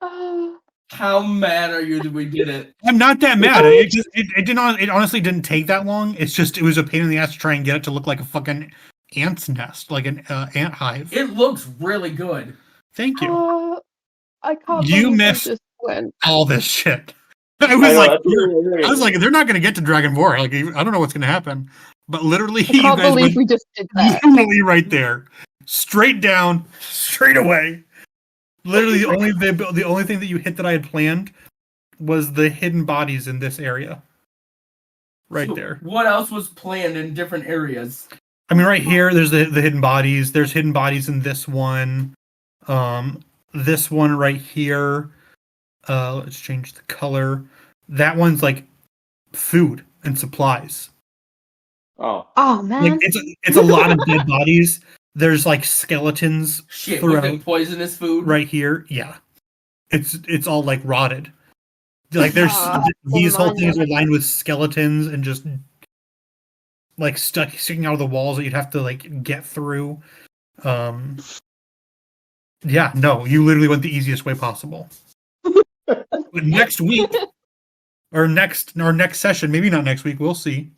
Oh, How mad are you that we did it? I'm not that mad. It honestly didn't take that long. It's just it was a pain in the ass to try and get it to look like a fucking ant's nest, like an ant hive. It looks really good. Thank you. I can't You believe I missed- just went. All this shit. I I was know, like, that's really weird. I was like, they're not going to get to Dragonvor. Like, I don't know what's going to happen. But literally, I you can't guys believe went we just did that. literally right there, straight down, straight away. Literally, the only thing that you hit that I had planned was the hidden bodies in this area, right So there. What else was planned in different areas? I mean, right here, there's the hidden bodies. There's hidden bodies in this one. This one right here. Let's change the color. That one's like food and supplies. Oh, Oh man. Like it's a lot of dead bodies. There's like skeletons Shit, was throughout it poisonous food? right here. Yeah, it's all like rotted. Like there's these whole things are lined with skeletons and just like sticking out of the walls that you'd have to like get through. Yeah, no, you literally went the easiest way possible. But next week, or next session, maybe not next week, we'll see.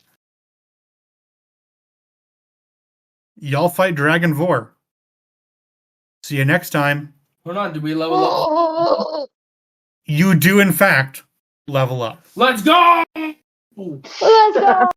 Y'all fight Dragon Vor. See you next time. Hold on, do we level up? You do, in fact, level up. Let's go! Let's go!